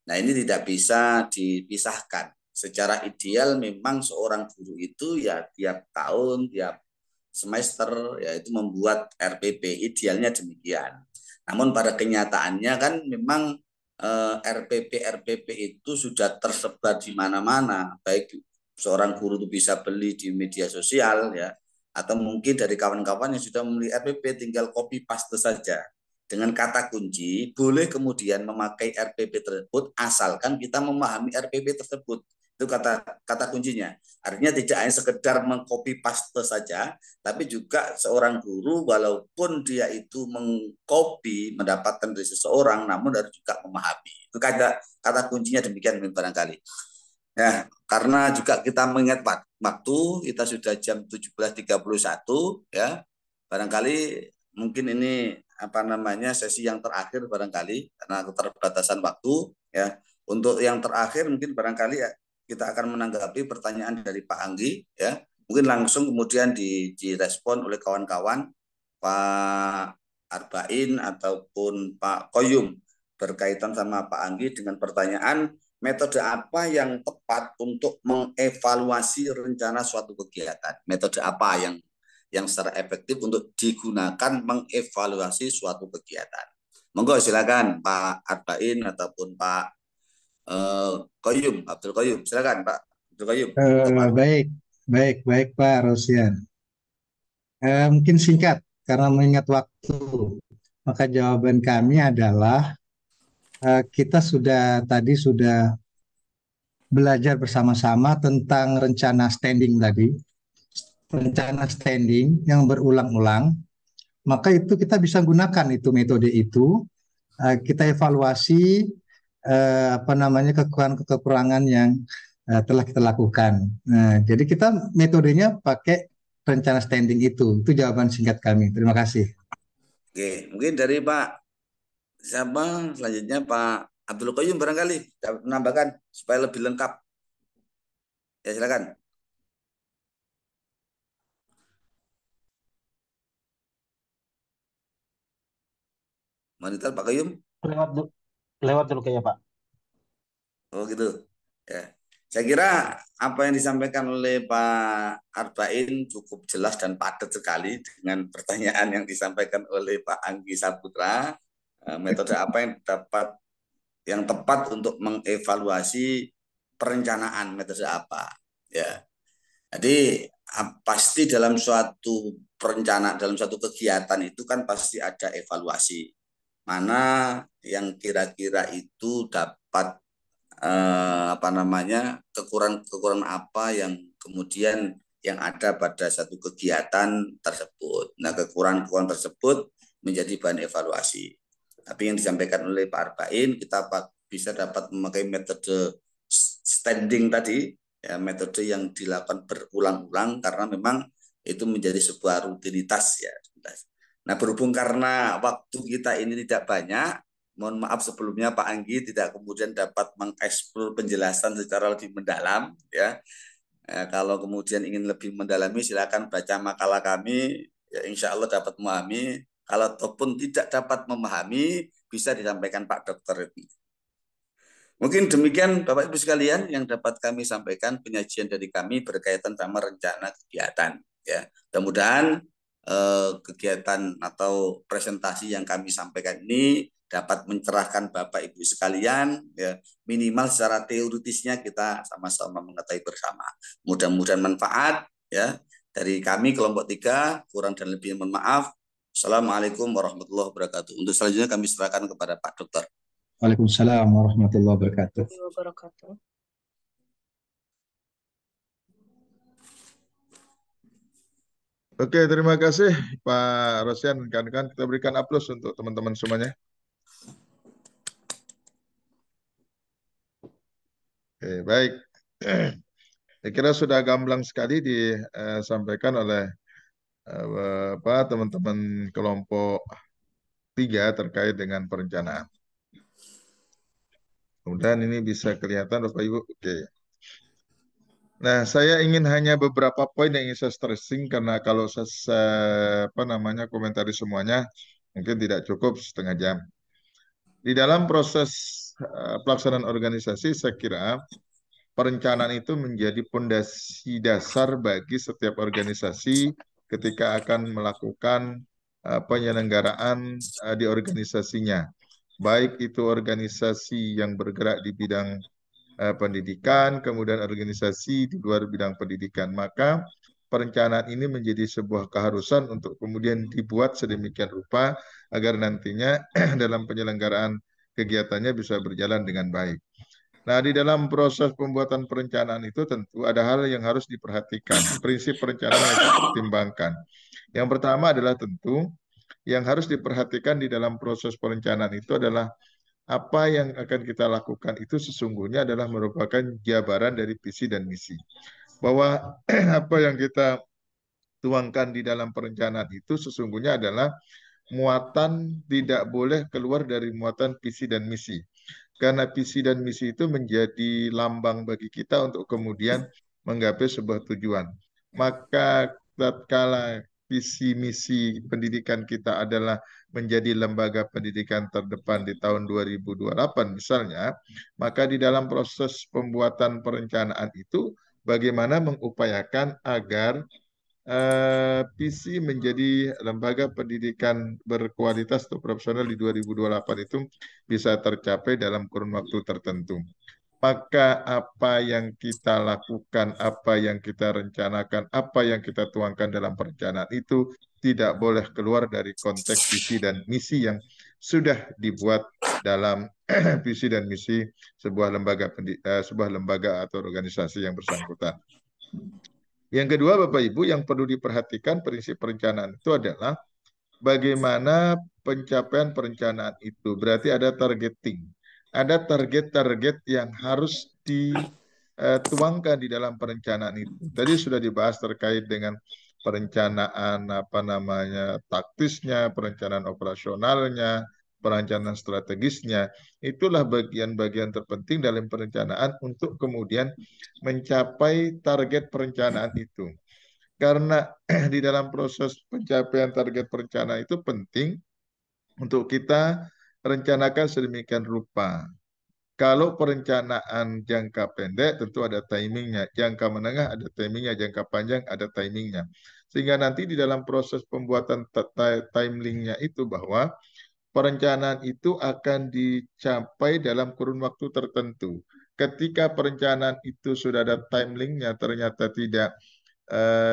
Nah, ini tidak bisa dipisahkan. Secara ideal memang seorang guru itu ya tiap tahun, tiap semester yaitu membuat RPP. Idealnya demikian. Namun pada kenyataannya kan memang RPP itu sudah tersebar di mana-mana. Baik seorang guru itu bisa beli di media sosial ya, atau mungkin dari kawan-kawan yang sudah membeli RPP tinggal copy paste saja. Dengan kata kunci, boleh kemudian memakai RPP tersebut asalkan kita memahami RPP tersebut. Itu kata kuncinya. Artinya tidak hanya sekedar mengcopy paste saja, tapi juga seorang guru walaupun dia itu mengcopy mendapatkan dari seseorang, namun harus juga memahami. Itu kata kuncinya demikian barangkali. Ya, karena juga kita mengingat waktu, kita sudah jam 17.31 ya. Barangkali mungkin ini sesi yang terakhir barangkali karena keterbatasan waktu ya. Untuk yang terakhir mungkin barangkali ya, kita akan menanggapi pertanyaan dari Pak Anggi ya. Mungkin langsung kemudian direspon oleh kawan-kawan Pak Arbain ataupun Pak Koyum berkaitan sama Pak Anggi dengan pertanyaan metode apa yang tepat untuk mengevaluasi rencana suatu kegiatan? Metode apa yang secara efektif untuk digunakan mengevaluasi suatu kegiatan? Monggo silakan Pak Arbain ataupun Pak Qayyum, Abdul Qayyum. Silakan Pak Abdul Qayyum. Baik Pak Rosian. Mungkin singkat karena mengingat waktu. Maka jawaban kami adalah kita tadi sudah belajar bersama-sama tentang rencana standing tadi. Rencana standing yang berulang-ulang. Maka itu kita bisa gunakan itu metode itu. Kita evaluasi kekurangan yang telah kita lakukan. Nah, jadi kita metodenya pakai rencana standing itu. Itu jawaban singkat kami. Terima kasih. Oke, mungkin dari Pak siapa selanjutnya Pak Abdul Qayyum barangkali dapat menambahkan supaya lebih lengkap. Ya silakan. Monitor Pak Qayyum. Lewat dulu kayaknya Pak. Oh gitu. Ya. Saya kira apa yang disampaikan oleh Pak Arba'in cukup jelas dan padat sekali dengan pertanyaan yang disampaikan oleh Pak Anggi Saputra. Metode apa yang tepat untuk mengevaluasi perencanaan, metode apa? Ya. Jadi pasti dalam suatu perencanaan, dalam suatu kegiatan itu kan pasti ada evaluasi. Mana yang kira-kira itu dapat kekurangan apa yang kemudian yang ada pada satu kegiatan tersebut. Nah, kekurangan tersebut menjadi bahan evaluasi. Tapi yang disampaikan oleh Pak Arba'in, kita bisa dapat memakai metode standing tadi, ya, metode yang dilakukan berulang-ulang karena memang itu menjadi sebuah rutinitas ya. Nah, berhubung karena waktu kita ini tidak banyak, mohon maaf sebelumnya Pak Anggi tidak kemudian dapat mengeksplor penjelasan secara lebih mendalam ya. Kalau kemudian ingin lebih mendalami silakan baca makalah kami, ya insya Allah dapat memahami. Kalau ataupun tidak dapat memahami bisa disampaikan Pak Dokter. Mungkin demikian Bapak Ibu sekalian yang dapat kami sampaikan penyajian dari kami berkaitan sama rencana kegiatan ya. Mudah-mudahan kegiatan atau presentasi yang kami sampaikan ini dapat mencerahkan Bapak Ibu sekalian ya, minimal secara teoritisnya kita sama-sama mengetahui bersama. Mudah-mudahan manfaat ya dari kami kelompok 3, kurang dan lebih mohon maaf. Assalamualaikum warahmatullahi wabarakatuh. Untuk selanjutnya kami serahkan kepada Pak Dokter. Waalaikumsalam warahmatullahi wabarakatuh. Oke, terima kasih Pak Rosian dan kawan-kawan. Kita berikan aplaus untuk teman-teman semuanya. Oke, baik. Saya kira sudah gamblang sekali disampaikan oleh teman-teman kelompok 3 terkait dengan perencanaan. Kemudian ini bisa kelihatan Bapak Ibu. Oke. Nah, saya ingin hanya beberapa poin yang ingin saya stressing karena kalau saya komentari semuanya mungkin tidak cukup setengah jam. Di dalam proses pelaksanaan organisasi saya kira perencanaan itu menjadi pondasi dasar bagi setiap organisasi ketika akan melakukan penyelenggaraan di organisasinya. Baik itu organisasi yang bergerak di bidang pendidikan, kemudian organisasi di luar bidang pendidikan. Maka perencanaan ini menjadi sebuah keharusan untuk kemudian dibuat sedemikian rupa agar nantinya dalam penyelenggaraan kegiatannya bisa berjalan dengan baik. Nah, di dalam proses pembuatan perencanaan itu tentu ada hal yang harus diperhatikan. Prinsip perencanaan yang harus dipertimbangkan. Yang pertama adalah tentu yang harus diperhatikan di dalam proses perencanaan itu adalah apa yang akan kita lakukan itu sesungguhnya adalah merupakan jabaran dari visi dan misi. Bahwa apa yang kita tuangkan di dalam perencanaan itu sesungguhnya adalah muatan tidak boleh keluar dari muatan visi dan misi. Karena visi dan misi itu menjadi lambang bagi kita untuk kemudian menggapai sebuah tujuan. Maka tatkala visi misi pendidikan kita adalah menjadi lembaga pendidikan terdepan di tahun 2028 misalnya, maka di dalam proses pembuatan perencanaan itu bagaimana mengupayakan agar visi menjadi lembaga pendidikan berkualitas atau profesional di 2028 itu bisa tercapai dalam kurun waktu tertentu. maka apa yang kita lakukan, apa yang kita rencanakan, apa yang kita tuangkan dalam perencanaan itu tidak boleh keluar dari konteks visi dan misi yang sudah dibuat dalam visi dan misi sebuah lembaga atau organisasi yang bersangkutan. Yang kedua, Bapak Ibu, yang perlu diperhatikan prinsip perencanaan itu adalah bagaimana pencapaian perencanaan itu. Berarti ada targeting. Ada target-target yang harus dituangkan di dalam perencanaan itu. Tadi sudah dibahas terkait dengan perencanaan taktisnya, perencanaan operasionalnya, perencanaan strategisnya. Itulah bagian-bagian terpenting dalam perencanaan untuk kemudian mencapai target perencanaan itu. Karena di dalam proses pencapaian target perencanaan itu penting untuk kita rencanakan sedemikian rupa. Kalau perencanaan jangka pendek tentu ada timingnya, jangka menengah ada timingnya, jangka panjang ada timingnya. Sehingga nanti di dalam proses pembuatan timeline-nya itu bahwa perencanaan itu akan dicapai dalam kurun waktu tertentu. Ketika perencanaan itu sudah ada timeline-nya ternyata tidak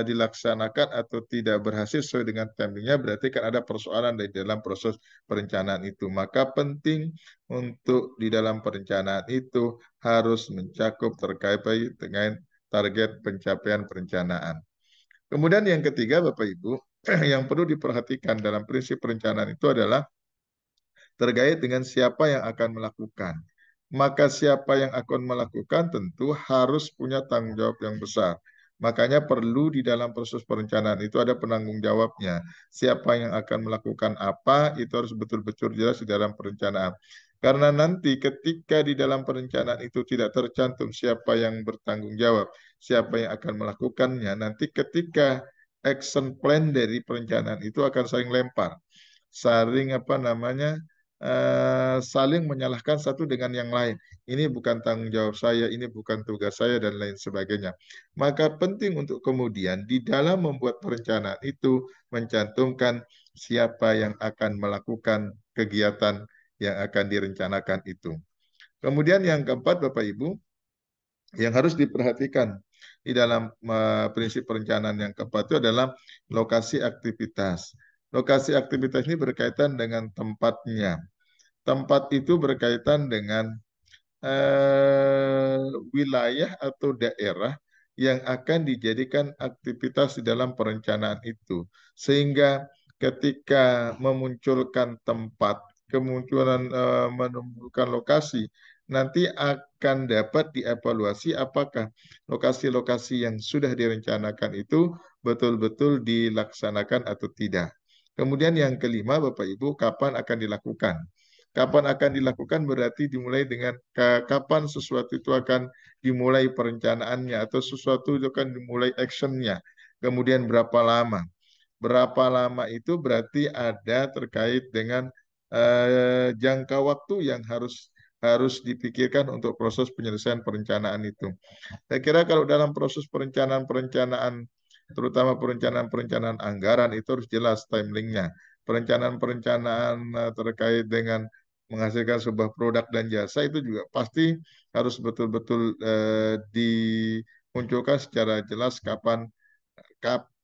dilaksanakan atau tidak berhasil sesuai dengan timingnya, berarti kan ada persoalan di dalam proses perencanaan itu. Maka penting untuk di dalam perencanaan itu harus mencakup terkait dengan target pencapaian perencanaan. Kemudian yang ketiga, Bapak Ibu, yang perlu diperhatikan dalam prinsip perencanaan itu adalah terkait dengan siapa yang akan melakukan. Maka siapa yang akan melakukan tentu harus punya tanggung jawab yang besar. Makanya perlu di dalam proses perencanaan itu ada penanggung jawabnya. Siapa yang akan melakukan apa, itu harus betul-betul jelas di dalam perencanaan. Karena nanti ketika di dalam perencanaan itu tidak tercantum siapa yang bertanggung jawab, siapa yang akan melakukannya, nanti ketika action plan dari perencanaan itu akan saling lempar. Saling saling menyalahkan satu dengan yang lain. Ini bukan tanggung jawab saya, ini bukan tugas saya, dan lain sebagainya. Maka penting untuk kemudian di dalam membuat perencanaan itu mencantumkan siapa yang akan melakukan kegiatan yang akan direncanakan itu. Kemudian yang keempat, Bapak Ibu, yang harus diperhatikan di dalam prinsip perencanaan yang keempat itu adalah lokasi aktivitas. Lokasi aktivitas ini berkaitan dengan tempatnya. Tempat itu berkaitan dengan wilayah atau daerah yang akan dijadikan aktivitas di dalam perencanaan itu. Sehingga ketika memunculkan tempat, menemukan lokasi, nanti akan dapat dievaluasi apakah lokasi-lokasi yang sudah direncanakan itu betul-betul dilaksanakan atau tidak. Kemudian yang kelima, Bapak Ibu, kapan akan dilakukan? Kapan akan dilakukan berarti dimulai dengan kapan sesuatu itu akan dimulai perencanaannya atau sesuatu itu akan dimulai actionnya. Kemudian berapa lama? Berapa lama itu berarti ada terkait dengan jangka waktu yang harus dipikirkan untuk proses penyelesaian perencanaan itu. Saya kira kalau dalam proses perencanaan terutama perencanaan anggaran itu harus jelas timeline-nya. Perencanaan terkait dengan menghasilkan sebuah produk dan jasa itu juga pasti harus betul-betul dimunculkan secara jelas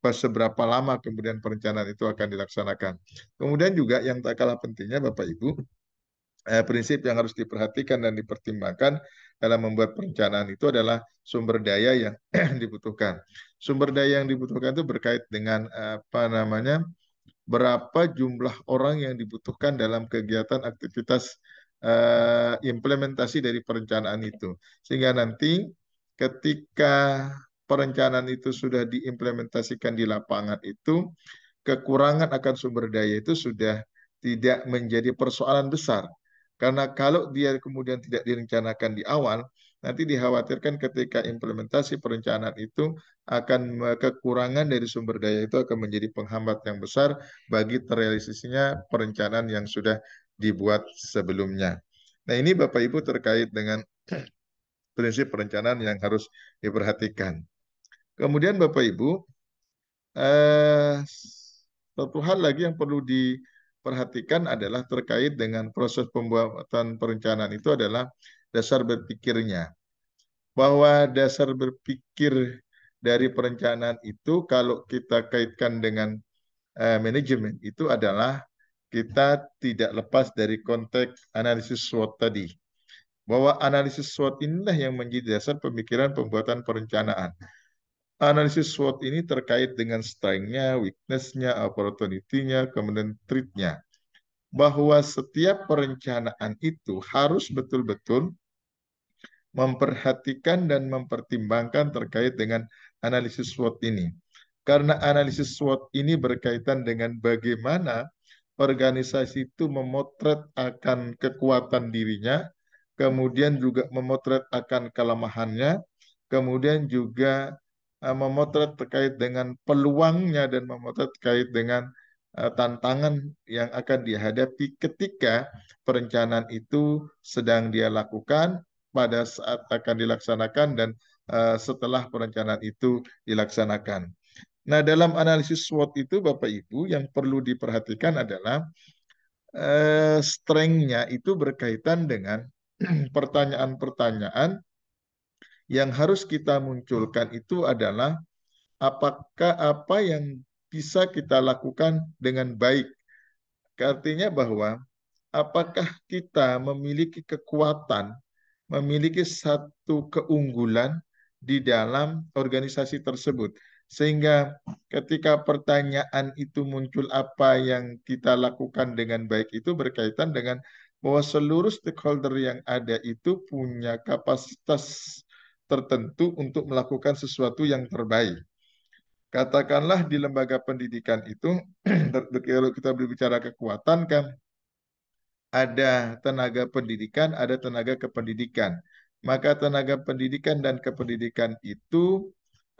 seberapa lama kemudian perencanaan itu akan dilaksanakan. Kemudian juga yang tak kalah pentingnya Bapak Ibu, prinsip yang harus diperhatikan dan dipertimbangkan dalam membuat perencanaan itu adalah sumber daya yang dibutuhkan. Sumber daya yang dibutuhkan itu berkait dengan berapa jumlah orang yang dibutuhkan dalam kegiatan aktivitas implementasi dari perencanaan itu. Sehingga nanti ketika perencanaan itu sudah diimplementasikan di lapangan itu, kekurangan akan sumber daya itu sudah tidak menjadi persoalan besar. Karena kalau dia kemudian tidak direncanakan di awal, nanti dikhawatirkan ketika implementasi perencanaan itu akan kekurangan dari sumber daya itu akan menjadi penghambat yang besar bagi terrealisasinya perencanaan yang sudah dibuat sebelumnya. Nah ini Bapak Ibu terkait dengan prinsip perencanaan yang harus diperhatikan. Kemudian Bapak Ibu, satu hal lagi yang perlu diperhatikan adalah terkait dengan proses pembuatan perencanaan itu adalah dasar berpikirnya. Bahwa dasar berpikir dari perencanaan itu kalau kita kaitkan dengan manajemen itu adalah kita tidak lepas dari konteks analisis SWOT tadi. Bahwa analisis SWOT inilah yang menjadi dasar pemikiran pembuatan perencanaan. Analisis SWOT ini terkait dengan strength-nya, weakness-nya, opportunity-nya, kemudian threat-nya. Bahwa setiap perencanaan itu harus betul-betul memperhatikan dan mempertimbangkan terkait dengan analisis SWOT ini. Karena analisis SWOT ini berkaitan dengan bagaimana organisasi itu memotret akan kekuatan dirinya, kemudian juga memotret akan kelemahannya, kemudian juga memotret terkait dengan peluangnya dan memotret terkait dengan tantangan yang akan dihadapi ketika perencanaan itu sedang dia lakukan, pada saat akan dilaksanakan, dan setelah perencanaan itu dilaksanakan. Nah, dalam analisis SWOT itu Bapak Ibu yang perlu diperhatikan adalah strength-nya itu berkaitan dengan pertanyaan-pertanyaan yang harus kita munculkan itu adalah apakah apa yang bisa kita lakukan dengan baik. Artinya bahwa apakah kita memiliki kekuatan, memiliki satu keunggulan di dalam organisasi tersebut. Sehingga ketika pertanyaan itu muncul apa yang kita lakukan dengan baik itu berkaitan dengan bahwa seluruh stakeholder yang ada itu punya kapasitas tertentu untuk melakukan sesuatu yang terbaik. Katakanlah di lembaga pendidikan itu, kalau kita berbicara kekuatan kan, ada tenaga pendidikan, ada tenaga kependidikan. Maka tenaga pendidikan dan kependidikan itu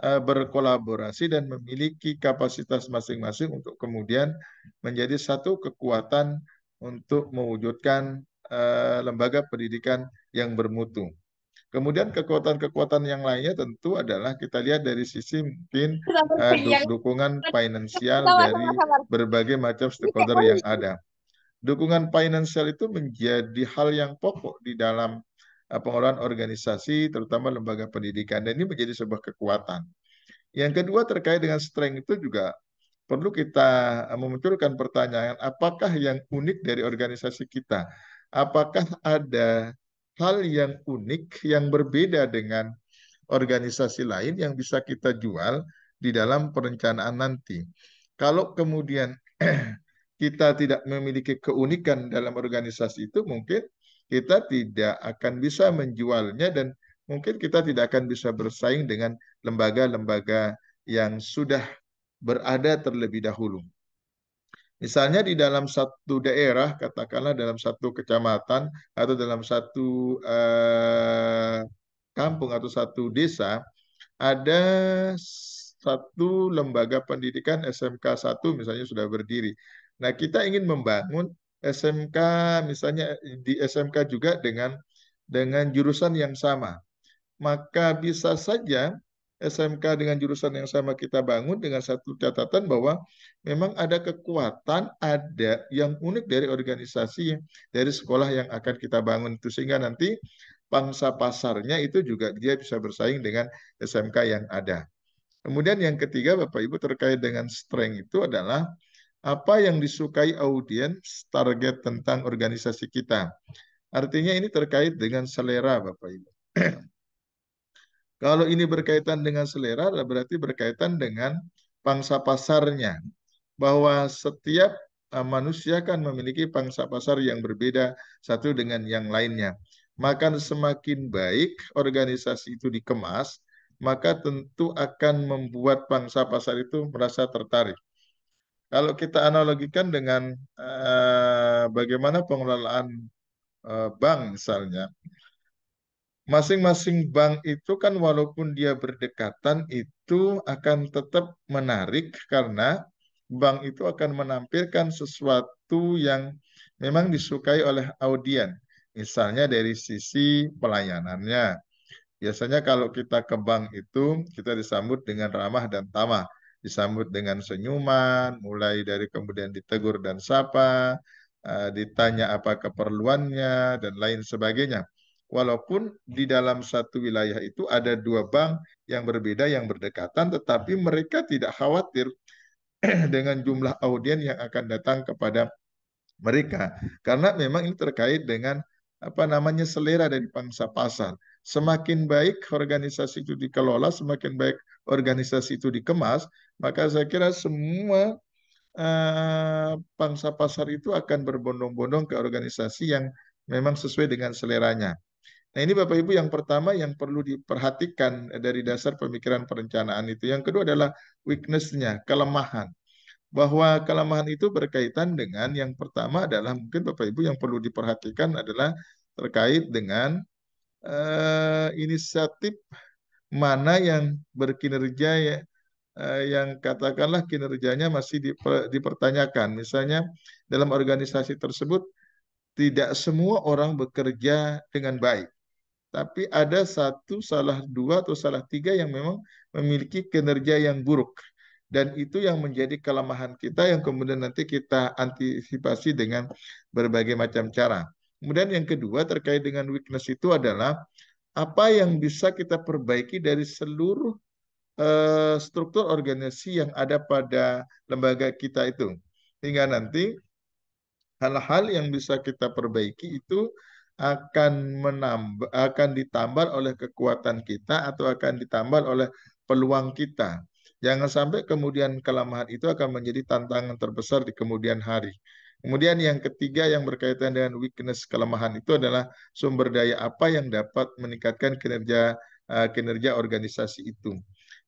berkolaborasi dan memiliki kapasitas masing-masing untuk kemudian menjadi satu kekuatan untuk mewujudkan lembaga pendidikan yang bermutu. Kemudian kekuatan-kekuatan yang lainnya tentu adalah kita lihat dari sisi mungkin dukungan finansial dari berbagai macam stakeholder yang ada. Dukungan finansial itu menjadi hal yang pokok di dalam pengelolaan organisasi, terutama lembaga pendidikan, dan ini menjadi sebuah kekuatan. Yang kedua terkait dengan strength itu juga perlu kita memunculkan pertanyaan, apakah yang unik dari organisasi kita? Apakah ada hal yang unik yang berbeda dengan organisasi lain yang bisa kita jual di dalam perencanaan nanti? Kalau kemudian kita tidak memiliki keunikan dalam organisasi itu, mungkin kita tidak akan bisa menjualnya dan mungkin kita tidak akan bisa bersaing dengan lembaga-lembaga yang sudah berada terlebih dahulu. Misalnya di dalam satu daerah, katakanlah dalam satu kecamatan atau dalam satu kampung atau satu desa, ada satu lembaga pendidikan SMK 1 misalnya sudah berdiri. Nah, kita ingin membangun SMK misalnya di SMK juga dengan jurusan yang sama. Maka bisa saja SMK dengan jurusan yang sama kita bangun dengan satu catatan bahwa memang ada kekuatan, ada yang unik dari organisasi, dari sekolah yang akan kita bangun itu, sehingga nanti pangsa pasarnya itu juga dia bisa bersaing dengan SMK yang ada. Kemudian yang ketiga Bapak Ibu terkait dengan strength itu adalah apa yang disukai audiens target tentang organisasi kita. Artinya ini terkait dengan selera Bapak Ibu. Kalau ini berkaitan dengan selera berarti berkaitan dengan pangsa pasarnya. Bahwa setiap manusia kan memiliki pangsa pasar yang berbeda satu dengan yang lainnya. Maka semakin baik organisasi itu dikemas, maka tentu akan membuat pangsa pasar itu merasa tertarik. Kalau kita analogikan dengan bagaimana pengelolaan bank misalnya, masing-masing bank itu kan walaupun dia berdekatan itu akan tetap menarik karena bank itu akan menampilkan sesuatu yang memang disukai oleh audien. Misalnya dari sisi pelayanannya. Biasanya kalau kita ke bank itu kita disambut dengan ramah dan tamah. Disambut dengan senyuman, mulai dari kemudian ditegur dan sapa, ditanya apa keperluannya, dan lain sebagainya. walaupun di dalam satu wilayah itu ada dua bank yang berbeda, yang berdekatan, tetapi mereka tidak khawatir dengan jumlah audien yang akan datang kepada mereka. Karena memang ini terkait dengan selera dari pangsa pasar. Semakin baik organisasi itu dikelola, semakin baik organisasi itu dikemas, maka saya kira semua pangsa pasar itu akan berbondong-bondong ke organisasi yang memang sesuai dengan seleranya. Nah, ini Bapak Ibu yang pertama yang perlu diperhatikan dari dasar pemikiran perencanaan itu. Yang kedua adalah weakness-nya, kelemahan. Bahwa kelemahan itu berkaitan dengan yang pertama adalah mungkin Bapak Ibu yang perlu diperhatikan adalah terkait dengan inisiatif mana yang berkinerja ya, yang katakanlah kinerjanya masih dipertanyakan. Misalnya dalam organisasi tersebut tidak semua orang bekerja dengan baik. Tapi ada satu, salah dua, atau salah tiga yang memang memiliki kinerja yang buruk. Dan itu yang menjadi kelemahan kita yang kemudian nanti kita antisipasi dengan berbagai macam cara. Kemudian yang kedua terkait dengan weakness itu adalah apa yang bisa kita perbaiki dari seluruh struktur organisasi yang ada pada lembaga kita itu. Hingga nanti hal-hal yang bisa kita perbaiki itu akan ditambah oleh kekuatan kita atau akan ditambah oleh peluang kita. Jangan sampai kemudian kelemahan itu akan menjadi tantangan terbesar di kemudian hari. Kemudian yang ketiga yang berkaitan dengan weakness, kelemahan itu adalah sumber daya apa yang dapat meningkatkan kinerja organisasi itu.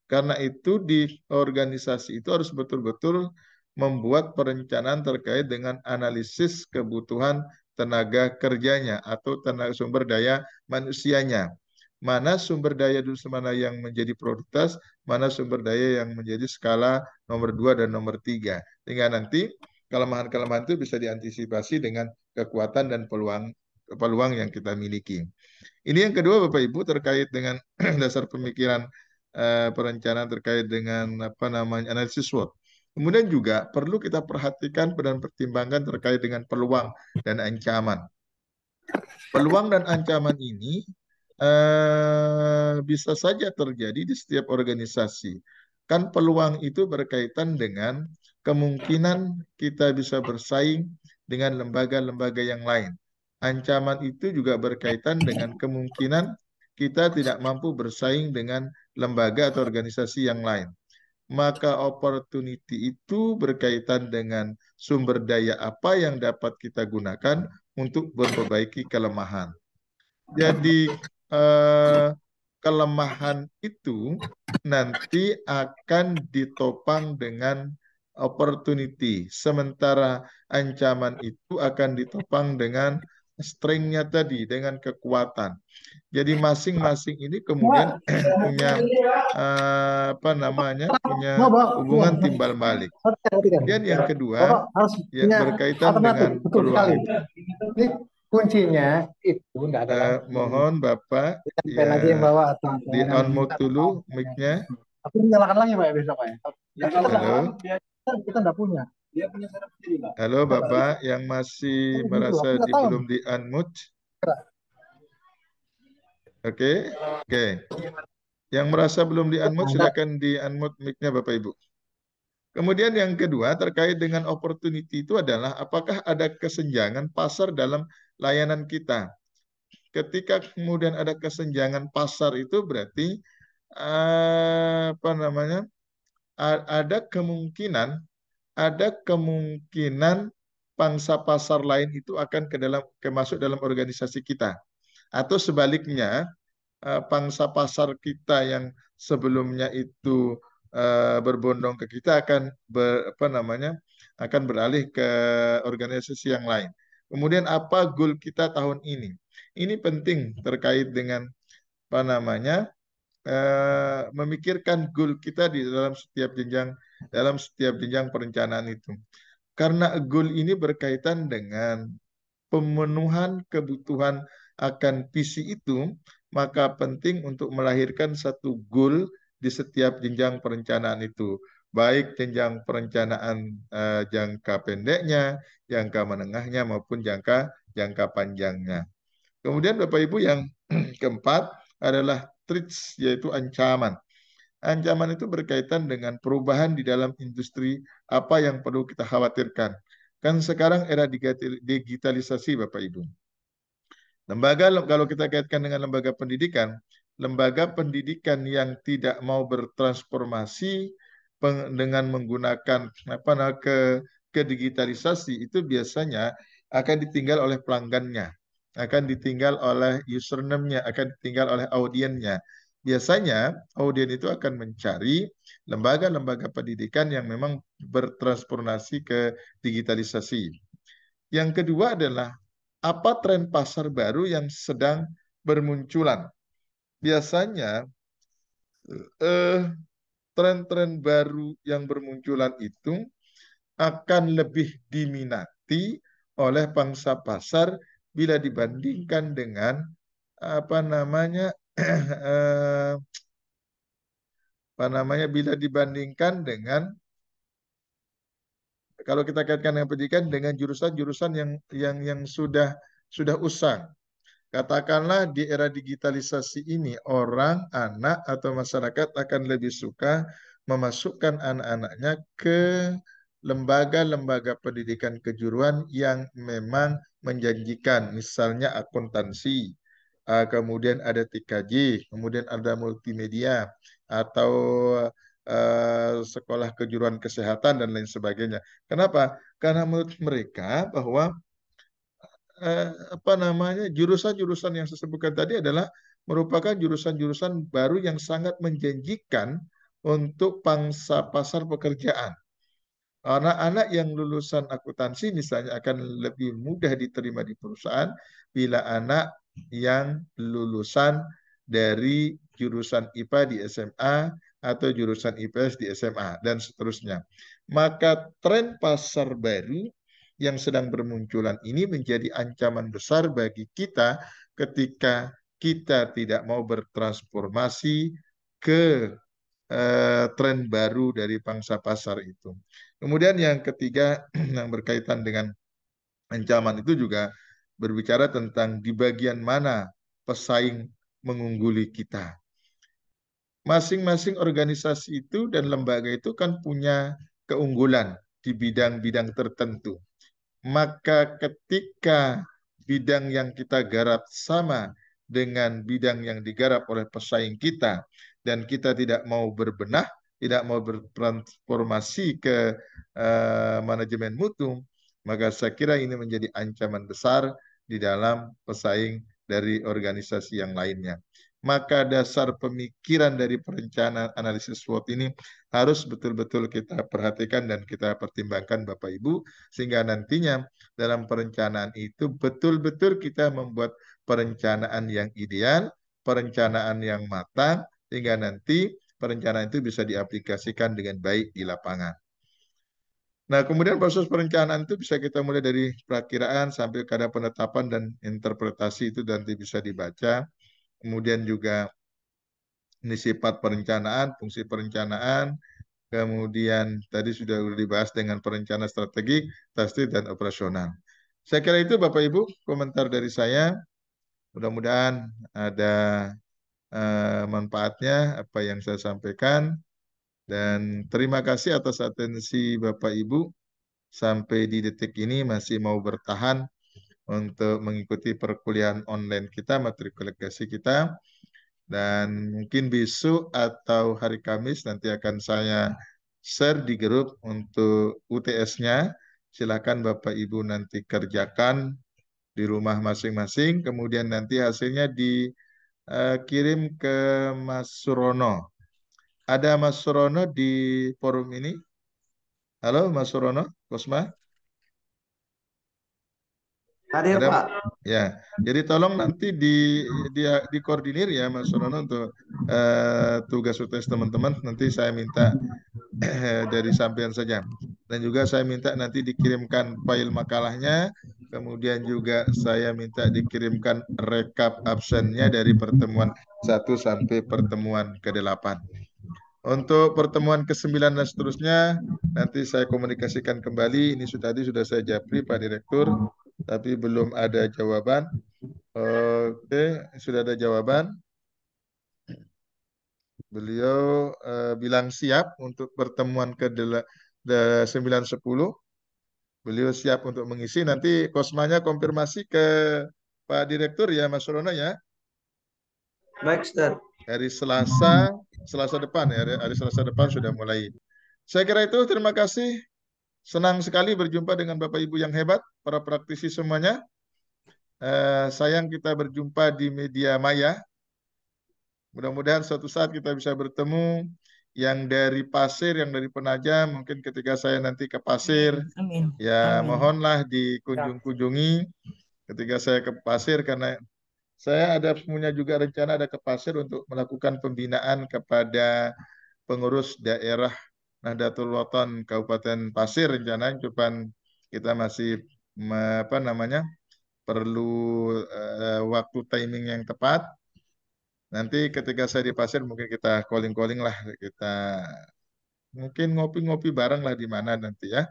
Karena itu di organisasi itu harus betul-betul membuat perencanaan terkait dengan analisis kebutuhan tenaga kerjanya atau tenaga sumber daya manusianya. Mana sumber daya mana yang menjadi prioritas, mana sumber daya yang menjadi skala nomor 2 dan nomor 3. Sehingga nanti kelemahan-kelemahan itu bisa diantisipasi dengan kekuatan dan peluang yang kita miliki. Ini yang kedua Bapak Ibu terkait dengan dasar pemikiran perencanaan terkait dengan analisis SWOT. Kemudian juga perlu kita perhatikan dan pertimbangkan terkait dengan peluang dan ancaman. Peluang dan ancaman ini bisa saja terjadi di setiap organisasi. Kan peluang itu berkaitan dengan kemungkinan kita bisa bersaing dengan lembaga-lembaga yang lain. Ancaman itu juga berkaitan dengan kemungkinan kita tidak mampu bersaing dengan lembaga atau organisasi yang lain. Maka opportunity itu berkaitan dengan sumber daya apa yang dapat kita gunakan untuk memperbaiki kelemahan. Jadi kelemahan itu nanti akan ditopang dengan opportunity. Sementara ancaman itu akan ditopang dengan strength-nya tadi, dengan kekuatan. Jadi masing-masing ini kemudian punya punya hubungan timbal balik. Kemudian yang kedua ya berkaitan dengan peluang. Ini kuncinya itu enggak ada. Mohon Bapak ya, di unmute dulu mic-nya. Tapi nyalakan lagi Pak ya besok Pak ya. Halo. Kita enggak punya. Halo Bapak yang masih merasa belum di unmute. Oke. Yang merasa belum di unmute silakan di unmute mic-nya Bapak Ibu. Kemudian yang kedua terkait dengan opportunity itu adalah apakah ada kesenjangan pasar dalam layanan kita. Ketika kemudian ada kesenjangan pasar itu berarti ada kemungkinan pangsa pasar lain itu akan masuk dalam organisasi kita. Atau sebaliknya, pangsa pasar kita yang sebelumnya itu berbondong ke kita akan akan beralih ke organisasi yang lain. Kemudian apa goal kita tahun ini? Ini penting terkait dengan memikirkan goal kita di dalam setiap jenjang perencanaan itu. Karena goal ini berkaitan dengan pemenuhan kebutuhan akan visi itu, maka penting untuk melahirkan satu goal di setiap jenjang perencanaan itu. Baik jenjang perencanaan jangka pendeknya, jangka menengahnya, maupun jangka panjangnya. Kemudian Bapak Ibu yang keempat adalah threats, yaitu ancaman. Ancaman itu berkaitan dengan perubahan di dalam industri, apa yang perlu kita khawatirkan. Kan sekarang era digitalisasi Bapak Ibu. Lembaga, kalau kita kaitkan dengan lembaga pendidikan yang tidak mau bertransformasi dengan menggunakan ke digitalisasi itu biasanya akan ditinggal oleh pelanggannya, akan ditinggal oleh username-nya, akan ditinggal oleh audiennya. Biasanya audien itu akan mencari lembaga-lembaga pendidikan yang memang bertransformasi ke digitalisasi. Yang kedua adalah apa tren pasar baru yang sedang bermunculan. Biasanya tren-tren baru yang bermunculan itu akan lebih diminati oleh pangsa pasar bila dibandingkan dengan bila dibandingkan dengan kalau kita kaitkan dengan pendidikan dengan jurusan-jurusan yang sudah usang. Katakanlah di era digitalisasi ini orang, anak atau masyarakat akan lebih suka memasukkan anak-anaknya ke lembaga-lembaga pendidikan kejuruan yang memang menjanjikan, misalnya akuntansi, kemudian ada TKJ, kemudian ada multimedia, atau sekolah kejuruan kesehatan dan lain sebagainya. Kenapa? Karena menurut mereka bahwa jurusan-jurusan yang saya sebutkan tadi adalah merupakan jurusan-jurusan baru yang sangat menjanjikan untuk pangsa pasar pekerjaan. Anak-anak yang lulusan akuntansi misalnya akan lebih mudah diterima di perusahaan bila anak yang lulusan dari jurusan IPA di SMA atau jurusan IPS di SMA dan seterusnya. Maka tren pasar baru yang sedang bermunculan ini menjadi ancaman besar bagi kita ketika kita tidak mau bertransformasi ke tren baru dari pangsa pasar itu. Kemudian yang ketiga yang berkaitan dengan ancaman itu juga berbicara tentang di bagian mana pesaing mengungguli kita. Masing-masing organisasi itu dan lembaga itu kan punya keunggulan di bidang-bidang tertentu. Maka ketika bidang yang kita garap sama dengan bidang yang digarap oleh pesaing kita, dan kita tidak mau berbenah, tidak mau bertransformasi ke manajemen mutu, maka saya kira ini menjadi ancaman besar di dalam pesaing dari organisasi yang lainnya. Maka dasar pemikiran dari perencanaan analisis SWOT ini harus betul-betul kita perhatikan dan kita pertimbangkan Bapak Ibu, sehingga nantinya dalam perencanaan itu betul-betul kita membuat perencanaan yang ideal, perencanaan yang matang, sehingga nanti perencanaan itu bisa diaplikasikan dengan baik di lapangan. Nah, kemudian proses perencanaan itu bisa kita mulai dari perakiraan sampai pada penetapan dan interpretasi itu nanti bisa dibaca. Kemudian juga ini sifat perencanaan, fungsi perencanaan, kemudian tadi sudah dibahas dengan perencanaan strategi, taktik, dan operasional. Saya kira itu Bapak Ibu komentar dari saya. Mudah-mudahan ada manfaatnya apa yang saya sampaikan. Dan terima kasih atas atensi Bapak Ibu. Sampai di detik ini masih mau bertahan untuk mengikuti perkuliahan online kita, matrikulasi kita. Dan mungkin besok atau hari Kamis nanti akan saya share di grup untuk UTS-nya. Silakan Bapak Ibu nanti kerjakan di rumah masing-masing. Kemudian nanti hasilnya dikirim ke Mas Surono. Ada Mas Surono di forum ini? Halo Mas Surono, Kosma? Hadir Pak. Ya, jadi tolong nanti dikoordinir ya Mas Surono untuk tugas UTS teman-teman. Nanti saya minta dari sampean saja. Dan juga saya minta nanti dikirimkan file makalahnya. Kemudian juga saya minta dikirimkan rekap absennya dari pertemuan 1 sampai pertemuan ke-8. Untuk pertemuan ke-9 dan seterusnya, nanti saya komunikasikan kembali. Ini tadi sudah saya japri Pak Direktur, tapi belum ada jawaban. Oke, sudah ada jawaban. Beliau bilang siap untuk pertemuan ke 9.10. Beliau siap untuk mengisi. Nanti Kosmanya konfirmasi ke Pak Direktur ya, Mas Rono ya. Baik, Ustaz. Hari Selasa depan ya, hari Selasa depan sudah mulai. Saya kira itu, terima kasih. Senang sekali berjumpa dengan Bapak Ibu yang hebat, para praktisi semuanya. Sayang kita berjumpa di media maya. Mudah-mudahan suatu saat kita bisa bertemu, yang dari Pasir, yang dari Penajam, mungkin ketika saya nanti ke Pasir, Amin. ya Amin. mohonlah dikunjung-kunjungi ketika saya ke Pasir, karena saya punya juga rencana ada ke Pasir untuk melakukan pembinaan kepada pengurus daerah Nahdlatul Ulama Kabupaten Pasir. Rencananya cuman kita masih perlu waktu timing yang tepat. Nanti ketika saya di Pasir mungkin kita calling lah, kita mungkin ngopi-ngopi bareng lah di mana nanti ya.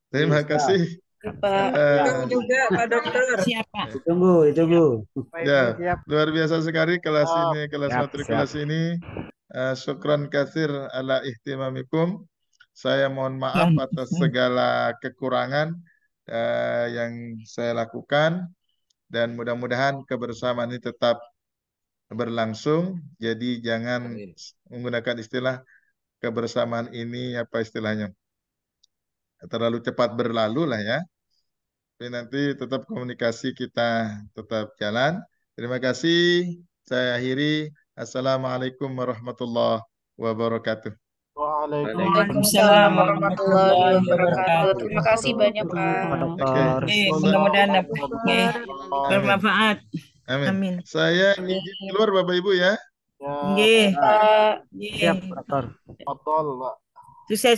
Terima kasih. Pak. Juga Pak Dokter. Siapa? Ditunggu. Ya, luar biasa sekali kelas ini, kelas matrikulasi ini. Syukran katsir ala ihtimamikum. Saya mohon maaf atas segala kekurangan yang saya lakukan, dan mudah-mudahan kebersamaan ini tetap berlangsung. Jadi jangan menggunakan istilah kebersamaan ini, apa istilahnya, terlalu cepat berlalu lah ya. Tapi nanti tetap komunikasi kita tetap jalan. Terima kasih. Saya akhiri. Assalamualaikum warahmatullahi wabarakatuh. Waalaikumsalam warahmatullahi wabarakatuh. Terima kasih banyak Pak. Mudah-mudahan bermanfaat. Amin. Saya izin keluar Bapak Ibu ya. Nggih. Siap, Dokter. Betul, Pak. Sukses